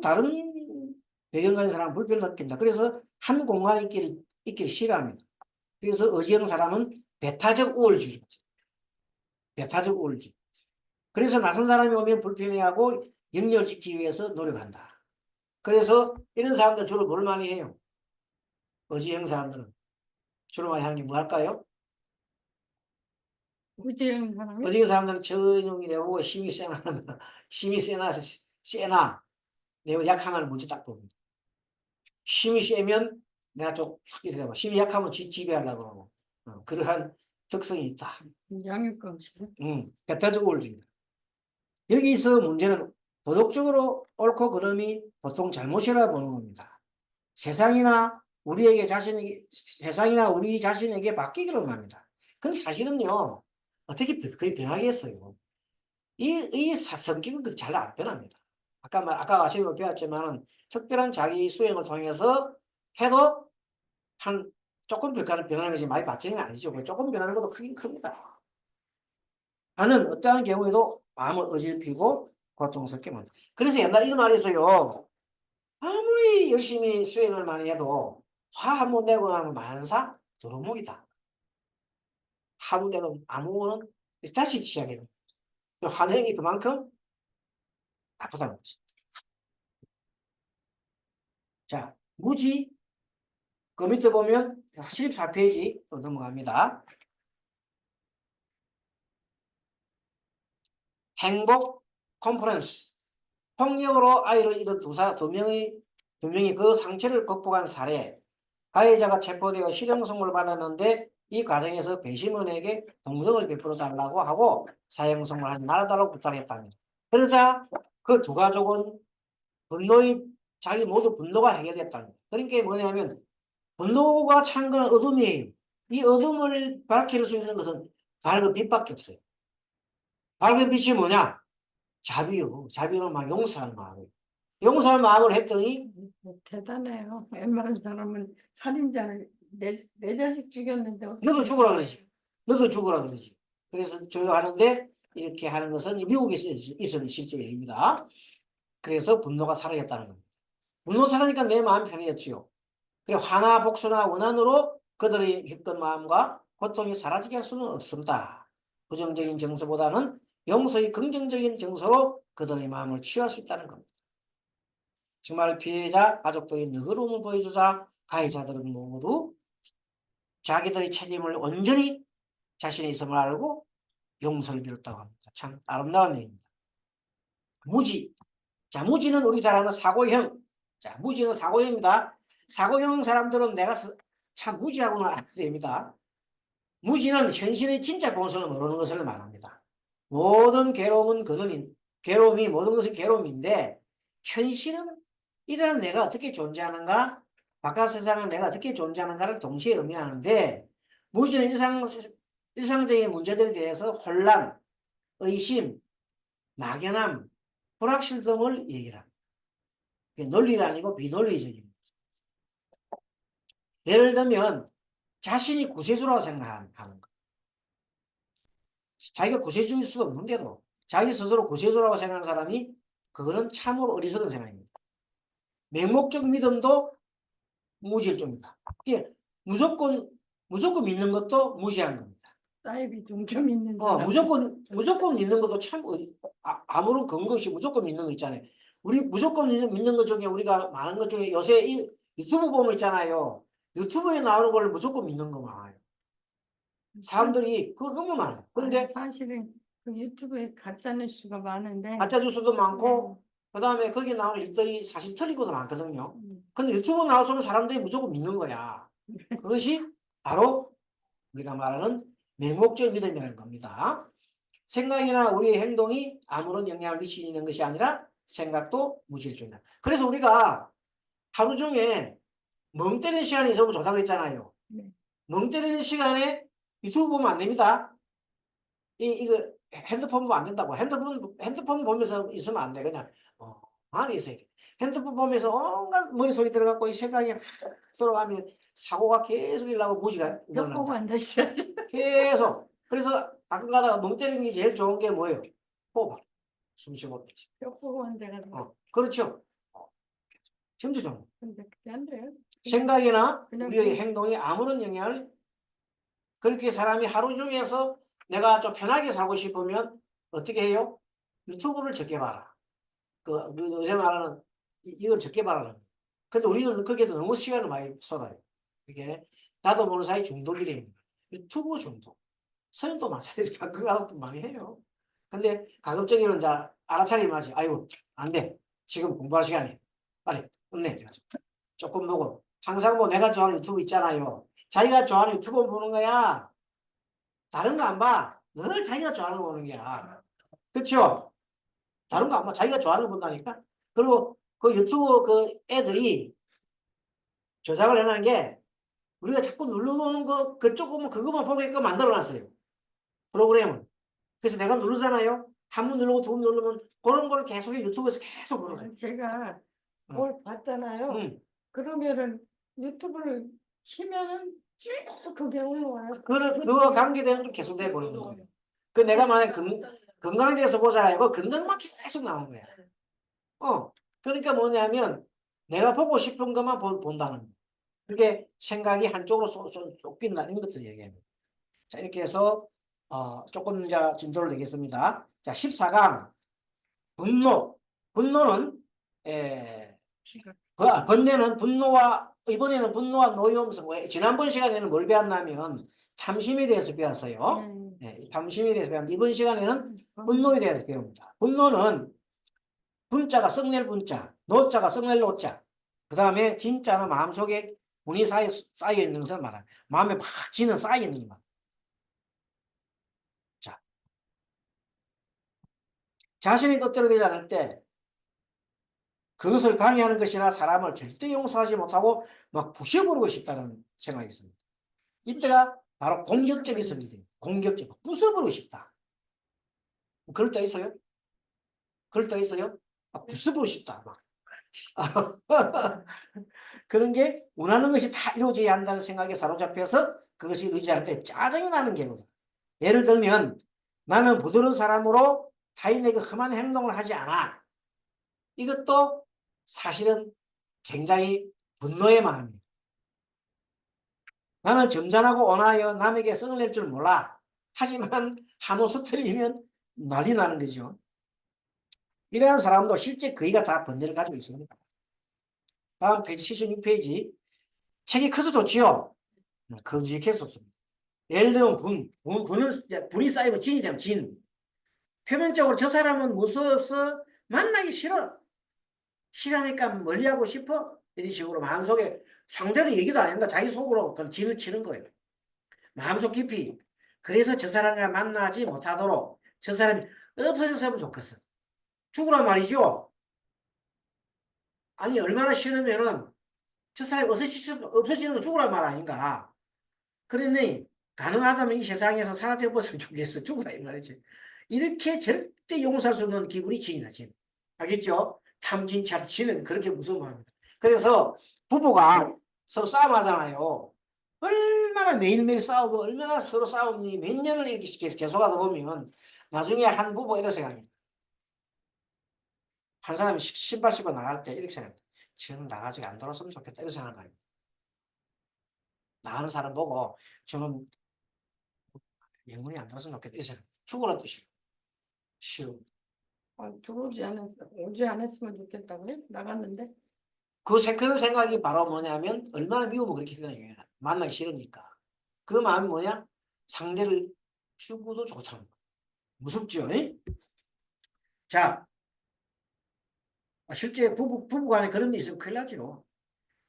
다른 배경 가진 사람은 불편을 느낀다. 그래서 한 공간에 있기를 싫어합니다. 그래서 의지하는 사람은 배타적 우월주의. 배타적 우월주의. 그래서 낯선 사람이 오면 불편해하고 영역을 지키기 위해서 노력한다. 그래서 이런 사람들 주로 뭘 많이 해요? 의지형 사람들은 주로 많이 하는 게 뭐 할까요? 의지형 사람이 의지형 사람들은 저놈이 내보고 힘이 세나 내가 약한 을 먼저 딱 봅니다. 힘이 세면 내가 좀 이렇게 되고 힘이 약하면 지배하려고 그러고 그러한 특성이 있다. 양육감식. 배타적 우월주의입니다. 여기서 문제는 도덕적으로 옳고 그름이 보통 잘못이라 보는 겁니다. 세상이나 우리 자신에게 바뀌기로 합니다. 근데 사실은요, 어떻게 거의 변하겠어요? 이 성격은 잘 안 변합니다. 아까 아침에 배웠지만 특별한 자기 수행을 통해서 해도 한 조금 변하는 것이 많이 바뀌는 게 아니죠. 조금 변하는 것도 크긴 큽니다. 나는 어떠한 경우에도 마음을 어질피고 고통스럽게 만든다. 그래서 옛날에 이런 말이 있어요. 아무리 열심히 수행을 많이 해도 화 한 번 내고 나면 만사 도루묵이다. 화 한 번 내고 아무거는 다시 시작해요. 환행이 그만큼 나쁘다는 거지. 자, 무지. 그 밑에 보면 14페이지 또 넘어갑니다. 행복 컨퍼런스. 폭력으로 아이를 잃은 두 명이 그 상처를 극복한 사례. 가해자가 체포되어 실형 선고를 받았는데 이 과정에서 배심원에게 동정을 베풀어 달라고 하고 사형 선고를 하지 말아달라고 부탁했답니다. 그러자 그 두 가족은 자기 모두 분노가 해결됐답니다. 그러니까 뭐냐면 분노가 찬 건 어둠이에요. 이 어둠을 밝힐 수 있는 것은 밝은 빛밖에 없어요. 밝은 빛이 뭐냐? 자비요. 자비는 막 용서하는 마음이에요. 용서할 마음을 했더니 대단해요. 웬만한 사람은 살인자를 내 자식 죽였는데 어떻게 너도 죽으라 그러지. 너도 죽으라 그러지. 그래서 조용하는데 이렇게 하는 것은 미국에 있었던 실제입니다. 그래서 분노가 사라졌다는 겁니다. 분노 사라지니까 내 마음이 편해졌지요. 그래 화나 복수나 원한으로 그들의 겪은 마음과 고통이 사라지게 할 수는 없습니다. 부정적인 정서보다는 용서의 긍정적인 정서로 그들의 마음을 치유할 수 있다는 겁니다. 정말 피해자 가족들이 너그러움을 보여주자 가해자들은 모두 자기들의 책임을 온전히 자신의 있음을 알고 용서를 빌었다고 합니다. 참 아름다운 내용입니다. 무지. 자, 무지는 우리 잘 아는 사고형. 자, 무지는 사고형입니다. 사고형 사람들은 내가 참 무지하구나 알게 됩니다. 무지는 현실의 진짜 본성을 모르는 것을 말합니다. 모든 괴로움이 모든 것은 괴로움인데 현실은 이러한 내가 어떻게 존재하는가, 바깥 세상은 내가 어떻게 존재하는가를 동시에 의미하는데 무지는 일상적인 문제들에 대해서 혼란, 의심, 막연함, 불확실 등을 얘기합니다. 논리가 아니고 비논리적인 거죠. 예를 들면 자신이 구세주라고 생각하는 거. 자기가 구세주일 수도 없는데도 자기 스스로 구세주라고 생각하는 사람이 그거는 참으로 어리석은 생각입니다. 맹목적 믿음도 무지일 쪽입니다. 무조건 믿는 것도 무시한 겁니다. 사이비 종교 믿는 사람. 무조건 믿는 것도 참 아무런 근거 없이 무조건 믿는 거 있잖아요. 우리 무조건 믿는 것 중에 우리가 많은 것 중에 요새 유튜브 보면 있잖아요. 유튜브에 나오는 걸 무조건 믿는 거 많아요. 사람들이 그거 너무 많아요. 근데 사실은 그 유튜브에 가짜 뉴스가 많은데 가짜 뉴스도 많고 그다음에 거기 나오는 일들이 사실 틀린 것도 많거든요. 근데 유튜브 나와서는 사람들이 무조건 믿는 거야. 그것이 바로 우리가 말하는 맹목적 믿음이라는 겁니다. 생각이나 우리의 행동이 아무런 영향을 미치는 것이 아니라 생각도 무질중이다. 그래서 우리가 하루 중에 멍 때리는 시간이 있으면 좋다 그랬잖아요. 멍 때리는 시간에 유튜브 보면 안 됩니다. 이거 핸드폰 보면 안 된다고. 핸드폰 보면서 있으면 안 돼. 그냥 안에 있어야 돼. 핸드폰 보면서 온갖 머릿속에 들어가고 이 생각이 돌아가면 사고가 계속 일어나고 무지가 벽 보고 일어난다. 앉아있어야지. 계속. 그래서 가끔 가다가 멍 때리는 게 제일 좋은 게 뭐예요? 호흡. 숨쉬고. 벽 보고 앉아가지고. 그렇죠. 진짜 좋은. 근데 그게 안 돼요. 생각이나 그냥 우리의 행동이 아무런 영향을 그렇게 사람이 하루 중에서 내가 좀 편하게 살고 싶으면 어떻게 해요? 유튜브를 적게 봐라. 요새 말하는 이걸 적게 봐라. 근데 우리는 거기에도 너무 시간을 많이 쏟아요. 이게 나도 모르는 사이 중독이 됩니다. 유튜브 중독. 선생님도 마찬가지로 가끔 많이 해요. 근데 가급적이면 자 알아차리면 하지. 아이고 안 돼. 지금 공부할 시간이 빨리 끝내. 조금 보고 항상 뭐 내가 좋아하는 유튜브 있잖아요. 자기가 좋아하는 유튜브 보는 거야. 다른 거 안 봐. 늘 자기가 좋아하는 거 보는 거야. 그렇죠? 다른 거 안 봐. 자기가 좋아하는 거 본다니까. 그리고 그 유튜브 그 애들이 조작을 해놓은 게 우리가 자꾸 눌러보는 거 그쪽 보면 그것만 보게끔 만들어놨어요. 프로그램을. 그래서 내가 누르잖아요. 한 번 누르고 두 번 누르면 그런 걸 계속 유튜브에서 계속 보는 거예요. 제가 뭘 봤잖아요. 그러면은 유튜브를 키면은 쭉 그게 올라와요. 그거 관계되는 걸 계속 내보는 거예요. 그 내가 만약 건강에 대해서 보잖아요. 그 건강만 계속 나오는 거야. 그러니까 뭐냐면 내가 보고 싶은 것만 본다는 거예요. 그게 생각이 한쪽으로 쫓긴다는 것들 얘기해요. 자, 이렇게 해서 조금 이제 진도를 내겠습니다. 자, 14강. 분노. 분노는, 번뇌는 분노와, 이번에는 분노와 노여움성. 지난번 시간에는 뭘 배웠냐면, 탐심에 대해서 배웠어요. 탐심에 대해서 배웠는데, 이번 시간에는 분노에 대해서 배웁니다. 분노는 분자가 썩낼 분자, 노자가 썩낼 노자, 그 다음에 진짜는 마음속에 분이 쌓여 있는 것을 말합니다. 마음에 막 지는 쌓여 있는 것. 자, 자신의 뜻대로 되지 않을 때 그것을 방해하는 것이나 사람을 절대 용서하지 못하고 막 부셔버리고 싶다는 생각이 있습니다. 이때가 바로 공격적인 성질입니다. 공격적, 부숴버리고 싶다. 그럴 때 있어요? 그럴 때 있어요? 막 부숴버리고 싶다. 막. 그런 게 원하는 것이 다 이루어져야 한다는 생각에 사로잡혀서 그것이 이루어지지 않을 때 짜증이 나는 경우다. 예를 들면 나는 부드러운 사람으로 타인에게 험한 행동을 하지 않아. 이것도 사실은 굉장히 분노의 마음이에요. 나는 점잖하고 온화하여 남에게 성을 낼 줄 몰라. 하지만 한번 수틀리면 난리 나는 거죠. 이러한 사람도 실제 그이가 다 번뇌를 가지고 있습니다. 다음 페이지 76페이지. 책이 커서 좋지요. 금지할 수 없습니다. 예를 들면 분이 쌓이면 진이 되면 진. 표면적으로 저 사람은 무서워서 만나기 싫어. 싫으니까 멀리하고 싶어. 이런 식으로 마음속에 상대는 얘기도 안 한다. 자기 속으로 그런 진을 치는 거예요. 마음속 깊이. 그래서 저 사람과 만나지 못하도록 저 사람이 없어졌으면 좋겠어. 죽으란 말이죠. 아니 얼마나 싫으면은 저 사람이 없어지는 건 죽으란 말 아닌가. 그러니 가능하다면 이 세상에서 사라져버렸으면 좋겠어. 죽으라 이 말이지. 이렇게 절대 용서할 수 없는 기분이 진이다. 진. 알겠죠? 탐진치 진은 그렇게 무서운 마음입니다. 그래서 부부가 서로 싸움하잖아요. 얼마나 매일매일 싸우고 얼마나 서로 싸움이 몇 년을 이렇게 계속하다 보면 나중에 한 부부가 이렇게 생각합니다. 한 사람이 신발 신고 나갈 때 이렇게 생각합니다. 저는 나가지가 안 돌아왔으면 좋겠다. 이렇게 생각합니다. 나가는 사람 보고 저는 영혼이 안 돌아왔으면 좋겠다. 이렇게 생각합니다. 죽으라는 뜻이에요. 쉬워. 오지 않았으면 좋겠다고요? 나갔는데? 그런 생각이 바로 뭐냐면 얼마나 미우면 그렇게 되냐. 만나기 싫으니까. 그 마음이 뭐냐? 상대를 죽어도 좋다는 거. 무섭죠? 이? 자, 실제 부부간에 그런 데 있으면 큰일 나죠.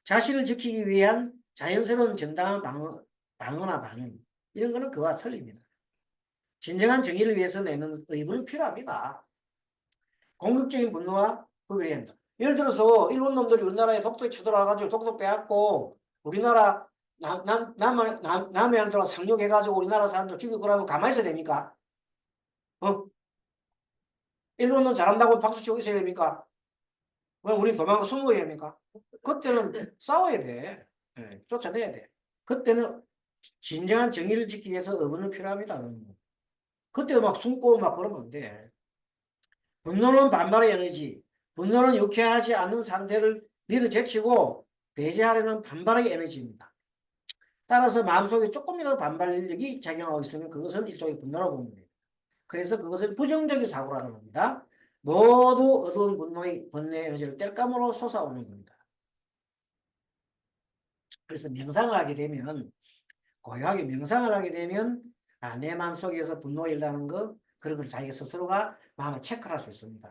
자신을 지키기 위한 자연스러운 정당한 방어나 반응. 이런 거는 그와 틀립니다. 진정한 정의를 위해서 내는 의무는 필요합니다. 공격적인 분노와 구별해야 합니다. 예를 들어서 일본 놈들이 우리나라에 독도에 쳐들어와가지고 독도 빼앗고 우리나라 남해안으로 상륙해가지고 우리나라 사람들 죽이고 그러면 가만히 있어야 됩니까? 일본 놈 잘한다고 박수 치고 있어야 됩니까? 그럼 우리 도망가 숨어야 됩니까? 그때는 싸워야 돼. 네, 쫓아내야 돼. 그때는 진정한 정의를 지키기 위해서 의무는 필요합니다. 그때 막 숨고 막 그러면 안 돼. 분노는 반발의 에너지. 분노는 유쾌하지 않는 상태를 밀어제치고 배제하려는 반발의 에너지입니다. 따라서 마음속에 조금이라도 반발력이 작용하고 있으면 그것은 일종의 분노라고 보면 됩니다. 그래서 그것을 부정적인 사고라는 겁니다. 모두 어두운 분노의 번뇌 에너지를 뗄감으로 솟아오는 겁니다. 그래서 명상을 하게 되면 고요하게 명상을 하게 되면 내 마음속에서 분노가 일어나는 거 그런 걸 자기 스스로가 마음을 체크할 수 있습니다.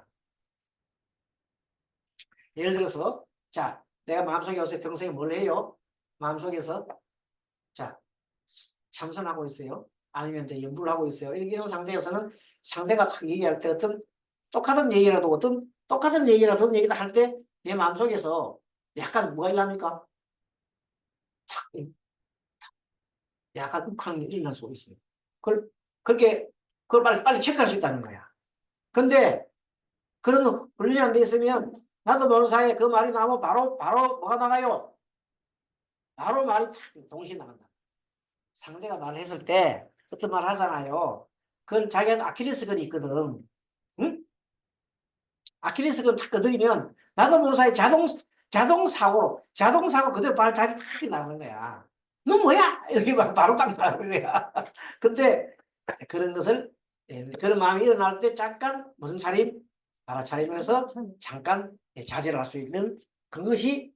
예를 들어서 자 내가 마음속에 요새 평소에 뭘 해요? 마음속에서 자 참선하고 있어요. 아니면 이제 연구를 하고 있어요. 이런 상태에서는 상대가 딱 얘기할 때 똑같은 얘기라도 할 때 내 마음속에서 약간 뭐가 일어납니까? 약간 욱하는 게 일어날 수가 있어요. 그걸 빨리 체크할 수 있다는 거야. 근데 그런 훈련이 안 돼 있으면 나도 모르는 사이에 그 말이 나오면 바로 뭐가 나가요? 바로 말이 탁 동시에 나간다. 상대가 말을 했을 때 어떤 말 하잖아요. 그건 자기한테 아킬레스건이 있거든. 응? 아킬레스건 탁 건드리면 나도 모르는 사이에 자동사고 그대로 다리 탁 나가는 거야. 너 뭐야? 이렇게 바로 딱 나가는 거야. 근데 그런 것을 예, 그런 마음이 일어날 때 잠깐 무슨 차림? 알아차리면서 잠깐 자제를 할 수 있는 그것이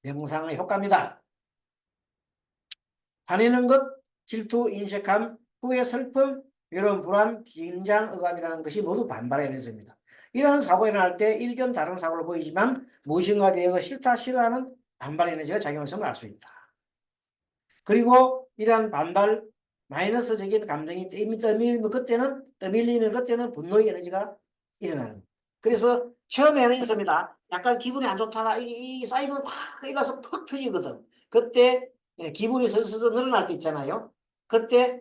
명상의 효과입니다. 화내는 것, 질투, 인색함, 후회, 슬픔, 외로움, 불안, 긴장, 억압이라는 것이 모두 반발의 에너지입니다. 이러한 사고가 일어날 때 일견 다른 사고로 보이지만 무엇인가에 대해서 싫다, 싫어하는 반발 에너지가 작용했음을 알 수 있다. 그리고 이러한 반발, 마이너스적인 감정이 떠밀리면 그때는 분노의 에너지가 일어나는 거예요. 그래서 처음에는 있습니다. 약간 기분이 안 좋다가 이 쌓이면 확 일어나서 퍽 터지거든. 그때 기분이 서서서 늘어날 때 있잖아요. 그때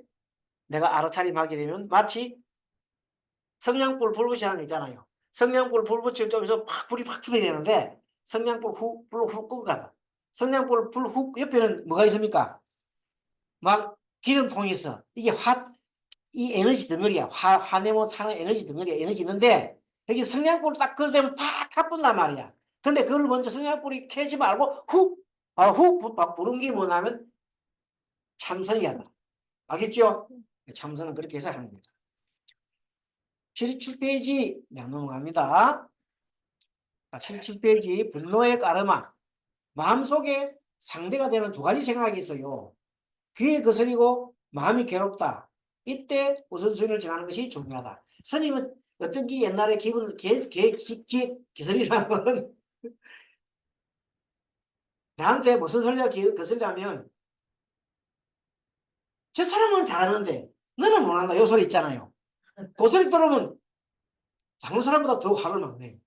내가 알아차림하게 되면 마치 성냥불 불 붙이는 거 있잖아요. 성냥불 불 붙일 점에서 팍 불이 팍 터져야 되는데 성냥불 불로 훅 끄고 간다. 성냥불 불 훅 옆에는 뭐가 있습니까? 막 기름통이 있어. 이게 이 에너지 덩어리야. 화내못 하는 에너지 덩어리야. 에너지 있는데 여기 성냥불을 딱 걸어대면 팍 타뿐단 말이야. 근데 그걸 먼저 성냥불이 켜지 말고 바로 훅 부른 게 뭐냐면 참선이야. 알겠죠? 참선은 그렇게 해서 하는 거죠. 77페이지 넘어갑니다. 77페이지 분노의 까르마. 마음속에 상대가 되는 두 가지 생각이 있어요. 귀에 거슬리고 마음이 괴롭다. 이때 우선순위를 정하는 것이 중요하다. 스님은 어떤 게 옛날에 기술이라면 나한테 무슨 소리가 거슬리냐면 저 사람은 잘하는데 너는 못한다. 이 소리 있잖아요. 그 소리 들으면 다른 사람보다 더 화를 막 내.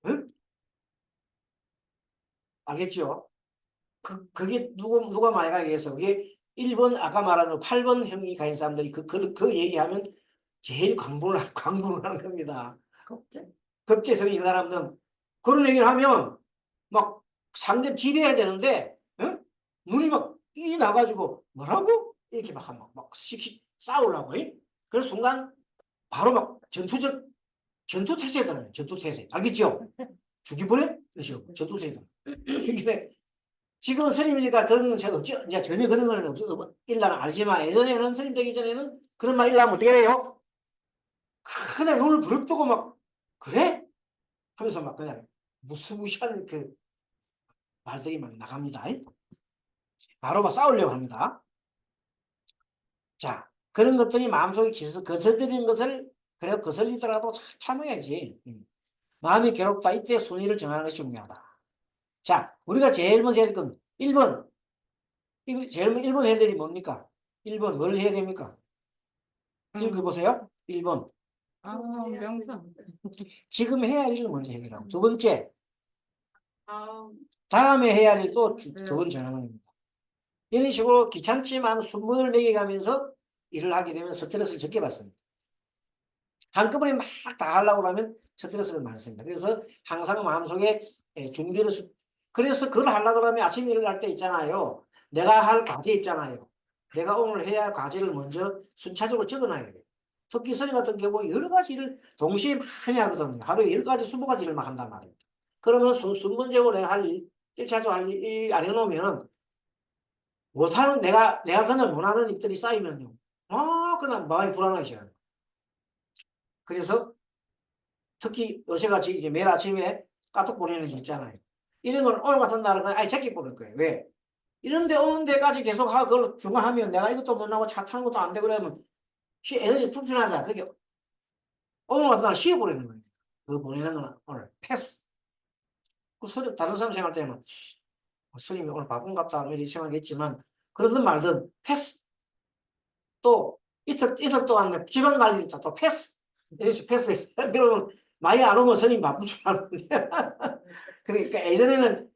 응? 알겠죠? 그게 누가 많이 가게 해서 그게 1번 아까 말한 8번 형이 가진 사람들이 그 얘기하면 제일 광분을 하는 겁니다. 급제성이 있는 사람들은 그런 얘기를 하면 막 상대 지배해야 되는데 응? 눈이 막 이 나가지고 뭐라고? 이렇게 막 씩씩 싸우려고 그 순간 바로 막 전투태세에 들어요. 전투태세. 알겠죠? 죽이버려? 그렇죠. 전투태세. 그러니까 지금 스님이니까 그런 건 제가 없죠. 이제 전혀 그런 거는 일라는 알지만 예전에는 스님 되기 전에는 그런 말 일라면 어떻게 해요? 그냥 눈을 부릅뜨고 막 그래? 하면서 막 그냥 무시무시한 그 말들이 막 나갑니다. 바로 막 싸우려고 합니다. 자, 그런 것들이 마음속에 거슬리는 것을 그래 거슬리더라도 참아야지. 마음이 괴롭다. 이때 순위를 정하는 것이 중요하다. 자, 우리가 제일 먼저 해야 될 건 1번. 이거 제일 먼저 1번 해야 될 일이 뭡니까? 1번 뭘 해야 됩니까? 읽어보세요. 1번. 명상. 지금 해야 할 일을 먼저 해결하고. 두 번째, 아, 다음에 해야 할 일도 두 번 정하는 겁니다. 이런 식으로 귀찮지만 순번을 매겨가면서 일을 하게 되면 스트레스를 적게 받습니다. 한꺼번에 막 다 하려고 하면 스트레스가 많습니다. 그래서 항상 마음속에 준비를 그래서 그걸 하려고 하면 아침에 일어날 때 있잖아요. 내가 할 과제 있잖아요. 내가 오늘 해야 할 과제를 먼저 순차적으로 적어놔야 돼요. 특히 선생 같은 경우 여러 가지 일을 동시에 많이 하거든요. 하루에 10가지, 20가지 일을 막 한단 말이에요. 그러면 순번적으로 내가 할 일, 1차적으로 할 일 안 해놓으면 못하는 내가 그날 못하는 일들이 쌓이면요. 그냥 마음이 불안하기 시작해요. 그래서 특히 요새같이 이제 매일 아침에 까톡 보내는 일 있잖아요. 이런 건 오늘 같은 날은 그냥 아예 제끼 보낼 거예요. 왜? 이런데 오는 데까지 계속 그걸 중간하면 내가 이것도 못 나고 차 타는 것도 안 되고 그러면 에너지 불편하잖아. 그게 오늘 같은 날 쉬어버리는 거예요. 그 보내는 거는 오늘 패스. 그 소리 다른 사람 생각할 때는 스님이 오늘 바쁜갑다 이렇게 생각했지만 그러든 말든 패스. 또 이틀 동안 지방 갈 일 있다 또 패스. 이렇게 패스. 그러면 많이 안 오면 스님 바쁜 줄 알았는데. 그러니까 예전에는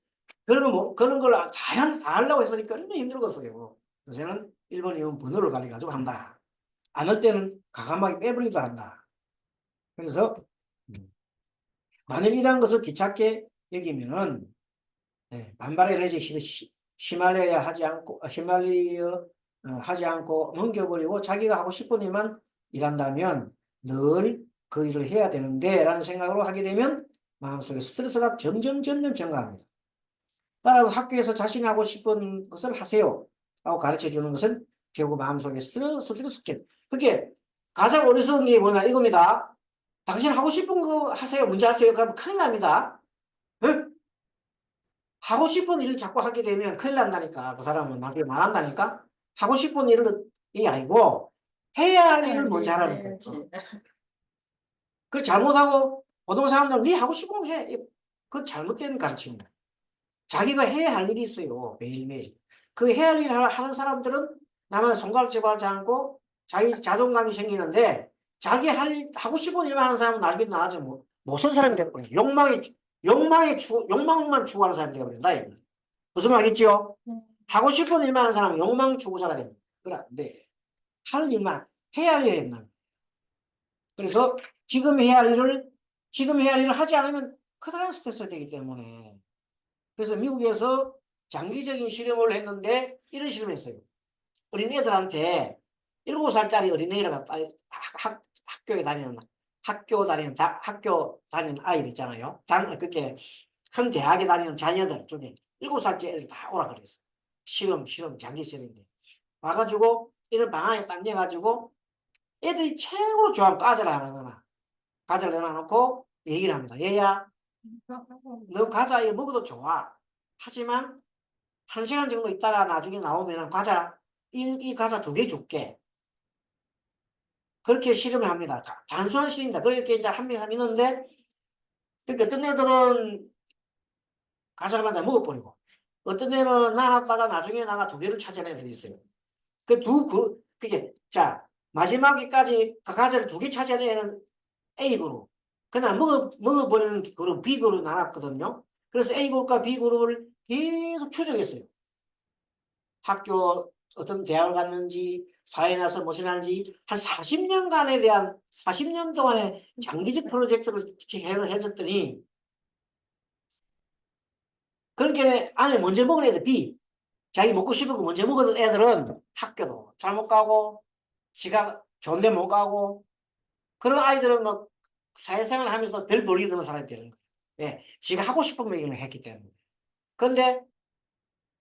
그런 걸 다 하려고 했으니까 얼마나 힘들었어요. 요새는 1번, 2번 번호를 가려가지고 한다. 안 할 때는 과감하게 빼버리기도 한다. 그래서 만약 이러한 것을 귀찮게 여기면은 반발의 에너지 휘말려야 하지 않고 하지 않고 넘겨버리고 자기가 하고 싶은 일만 일한다면 늘 그 일을 해야 되는데 라는 생각으로 하게 되면 마음속에 스트레스가 점점 증가합니다. 따라서 학교에서 자신이 하고 싶은 것을 하세요 라고 가르쳐 주는 것은 결국 마음속에 스트레스. 그게 가장 어리석은 게 뭐냐 이겁니다. 당신 하고 싶은 거 하세요. 문제 하세요. 그러면 큰일 납니다. 응? 하고 싶은 일을 자꾸 하게 되면 큰일 난다니까. 그 사람은 나중에 망한다니까. 하고 싶은 일은 이 아니고 해야 할 일을 먼저 하라는 거예요. 해야지. 그 잘못하고 보통 사람들은 네 하고 싶은 거 해. 그건 잘못된 가르침이에요. 자기가 해야 할 일이 있어요. 매일매일. 그 해야 할 일을 하는 사람들은 나만 손가락질하지 않고 자기 자존감이 생기는데 자기 하고 싶은 일만 하는 사람은 나중에 나아져 못선 사람이 되버려. 욕망만 추구하는 사람이 되어버린다. 이거. 무슨 말이겠죠? 하고 싶은 일만 하는 사람은 욕망 추구자가 됩니다. 그래 안 돼. 할 일만 해야 할 일을 했나. 그래서 지금 해야 할 일을 하지 않으면 커다란 스트레스가 되기 때문에 그래서 미국에서 장기적인 실험을 했는데 이런 실험을 했어요. 어린애들한테 7살짜리 어린애가 학교 다니는 아이들 있잖아요. 그렇게 큰 대학에 다니는 자녀들 중에 7살짜리 애들 다 오라 그랬어요. 실험, 장기 실험인데. 와가지고 이런 방안에 당겨가지고 애들이 최고로 좋아하는 과자를 하나 넣어놔. 과자를 넣어놓고 얘기를 합니다. 얘야, 너 과자 이거 먹어도 좋아. 하지만 1시간 정도 있다가 나중에 나오면 과자, 이 과자 2개 줄게. 그렇게 실험을 합니다. 단순한 실험입니다. 그렇게 이제 한 명이 있는데, 그러니까 어떤 애들은 과자를 먼저 먹어버리고, 어떤 애는 나눴다가 나중에 나가 2개를 찾아낸 애들이 있어요. 자, 마지막에까지 그 과자를 2개 찾아낸 애는 A그룹. 그냥 먹어버리는 그룹 B그룹 나눴거든요. 그래서 A그룹과 B그룹을 계속 추적했어요. 학교 어떤 대학을 갔는지 사회에 나서 무엇을 하는지 한 40년간에 대한 40년 동안의 장기적 프로젝트를 해줬더니 그렇게 안에 먼저 먹은 애들 B 자기 먹고 싶은 거 먼저 먹은 애들은 학교도 잘못 가고 지가 좋은 데 못 가고 그런 아이들은 뭐 사회생활을 하면서 별 볼일 드는 사람이 되는 거예요. 예, 지가 하고 싶은 거 했기 때문에. 근데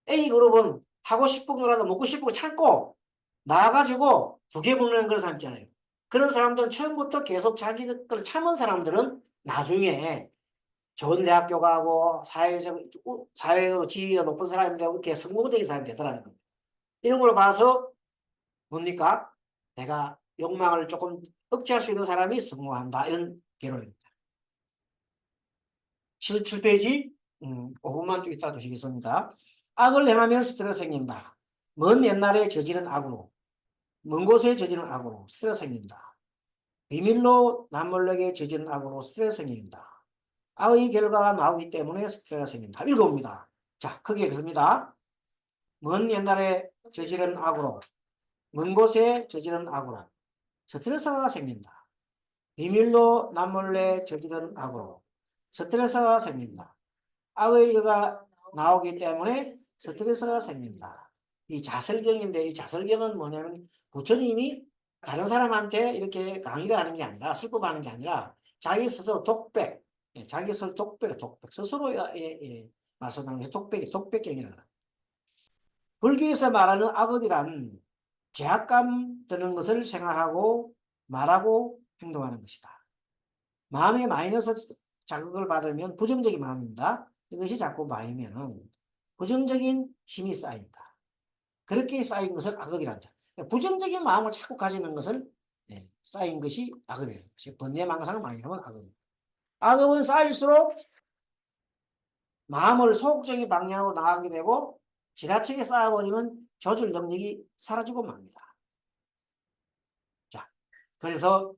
A그룹은 하고 싶은 거라도 먹고 싶은 거 참고 나와가지고 2개 먹는 그런 사람 있잖아요. 그런 사람들은 처음부터 계속 자기 걸 참은 사람들은 나중에 좋은 대학교 가고 사회적으로 지위가 높은 사람이 되고 이렇게 성공적인 사람이 되더라는 겁니다. 이런 걸 봐서 뭡니까? 내가 욕망을 조금 억제할 수 있는 사람이 성공한다. 이런 결론입니다. 7페이지 5분만 좀 이따 주시겠습니다. 악을 행하면 스트레스 생긴다. 먼 옛날에 저지른 악으로 먼 곳에 저지른 악으로 스트레스 생긴다. 비밀로 남몰래게 저지른 악으로 스트레스 생긴다. 악의 결과가 나오기 때문에 스트레스가 생긴다. 읽어봅니다. 자, 크게 읽습니다. 먼 옛날에 저지른 악으로, 먼 곳에 저지른 악으로 스트레스가 생긴다. 비밀로 남몰래 저지른 악으로 스트레스가 생긴다. 악의 결과가 나오기 때문에 스트레스가 생긴다. 이 자설경인데 이 자설경은 뭐냐면 부처님이 다른 사람한테 이렇게 강의를 하는 게 아니라 슬퍼하는 게 아니라 자기 스스로 독백, 자기 스스로 독백, 스스로 말씀하는 게 독백경이라고 합니다. 불교에서 말하는 악업이란 죄악감 드는 것을 생각하고 말하고 행동하는 것이다. 마음에 마이너스 자극을 받으면 부정적인 마음입니다. 이것이 자꾸 마이면은 부정적인 힘이 쌓인다. 그렇게 쌓인 것을 악업이란다. 부정적인 마음을 자꾸 가지는 것을 쌓인 것이 악업이에요. 번뇌망상을 많이 하면 악업입니다. 악업은 쌓일수록 마음을 소극적인 방향으로 나가게 되고 지나치게 쌓아버리면 조절 능력이 사라지고 맙니다. 자, 그래서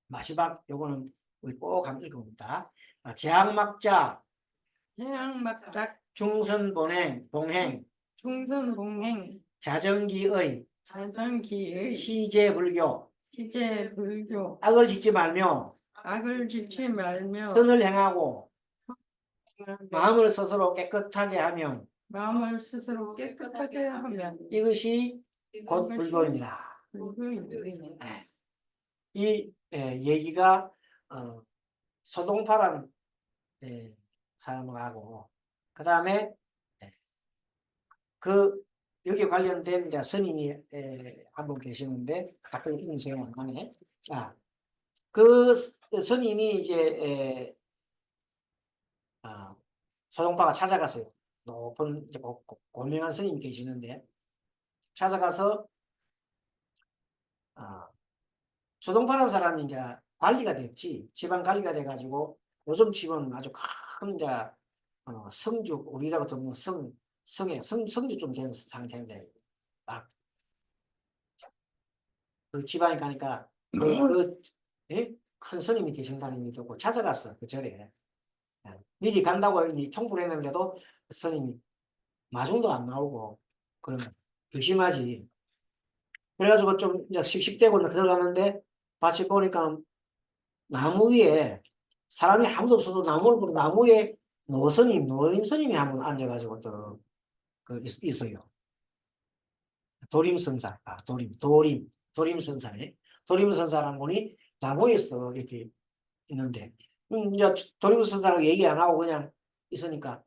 마지막 요거는 우리 꼭 한번 읽어봅니다. 제약막자 해양막작 동행 중선봉행 자정기의 자전기의 시제불교 시제불교 악을 짓지 말며 악을 짓지 말며 선을 행하고 마음을 스스로 깨끗하게 하면 마음을 스스로 깨끗하게 하면 이것이 곧 불교입니다. 불교입니다. 이 얘기가 소동파란 사람하고 그 다음에 그 여기에 관련된 이제 스님이 한 분 계시는데 갑자기 이름이 생각이 안 나네. 그 스님이 이제 소동파가 찾아갔어요. 높은 이제 고명한 스님이 계시는데 찾아가서 소동파라는 사람이 이제 관리가 됐지. 집안 관리가 돼가지고 요즘 집은 아주 큰 이제 성주 우리라고 또 성주 좀 된 상태인데 그 집안에 가니까 큰 스님이 계신다는 얘기 듣고 찾아갔어 그 절에. 미리 간다고 통보를 했는데도 스님이 마중도 안 나오고 그러면 의심하지. 그래가지고 좀 이제 씩씩대고 들어가는데 마치 보니까 나무 위에 사람이 아무도 없어서 나무를 보고 나무 위에 노인 스님이 한 분 앉아가지고 또 있어요. 도림선사, 도림선사네. 도림선사라는 분이 나무에서 이렇게 있는데, 이제 도림선사라고 얘기 안 하고 그냥 있으니까,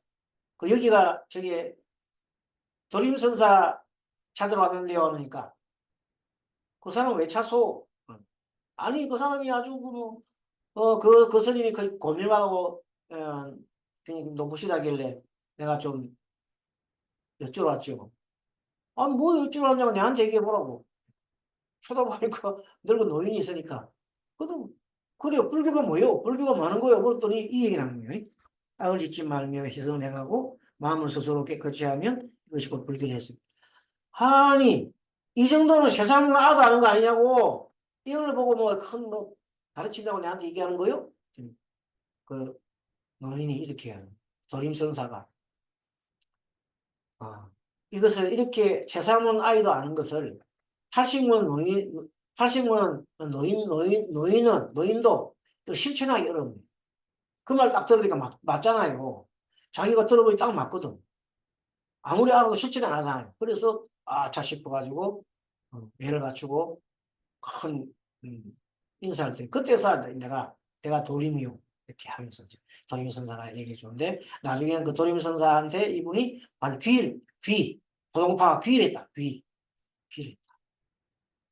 여기가 도림선사 찾으러 왔는데요. 그러니까, 그 사람 왜 찾소? 아니, 그 사람이 아주 그 스님이 거의 고민하고, 그냥 높으시다길래 내가 좀 여쭤봤죠. 뭐 여쭤봤냐고 내한테 얘기해보라고. 쳐다보니까 늙은 노인이 있으니까. 그래도, 그래요. 불교가 뭐예요? 불교가 많은 거예요. 그랬더니 이 얘기를 하는 거예요. 악을 짓지 말며 희생을 행하고 마음을 스스로 깨끗이 하면 이것이 곧 불교를 했습니다. 아니, 이 정도는 세상은 아도 아는 거 아니냐고. 이걸 보고 가르친다고 내한테 얘기하는 거요? 그 노인이 이렇게 하는 도림선사가. 이것을 이렇게 제3은 아이도 아는 것을 80년 노인도 실천하기 어렵니다. 그 말 딱 들으니까 맞잖아요. 자기가 들어보니 딱 맞거든. 아무리 알아도 실천 안 하잖아요. 그래서 자 싶어가지고 애를 갖추고 큰 인사를 드려. 그때서 내가 도림이요 이렇게 하면서 이제 도림 선사가 얘기해 주는데 나중에는 그 도림 선사한테 이분이 도동파가 귀일했다.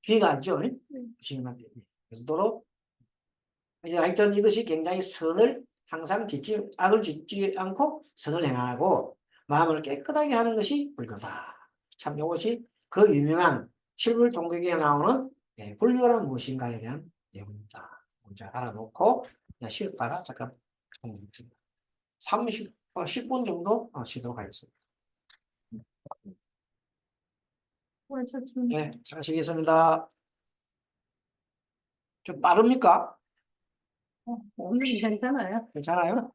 귀가 아니죠. 주님한테. 그래서 도로 이제 하여튼 이것이 굉장히 항상 악을 짓지 않고 선을 행하고 마음을 깨끗하게 하는 것이 불교다. 참 이것이 그 유명한 칠불통경에 나오는 불교란 무엇인가에 대한 내용입니다. 먼저 알아놓고 쉬었다가 잠깐 10분 정도 쉬도록 하겠습니다. 네, 잘 쉬겠습니다. 좀 빠릅니까? 오늘 괜찮아요. 괜찮아요?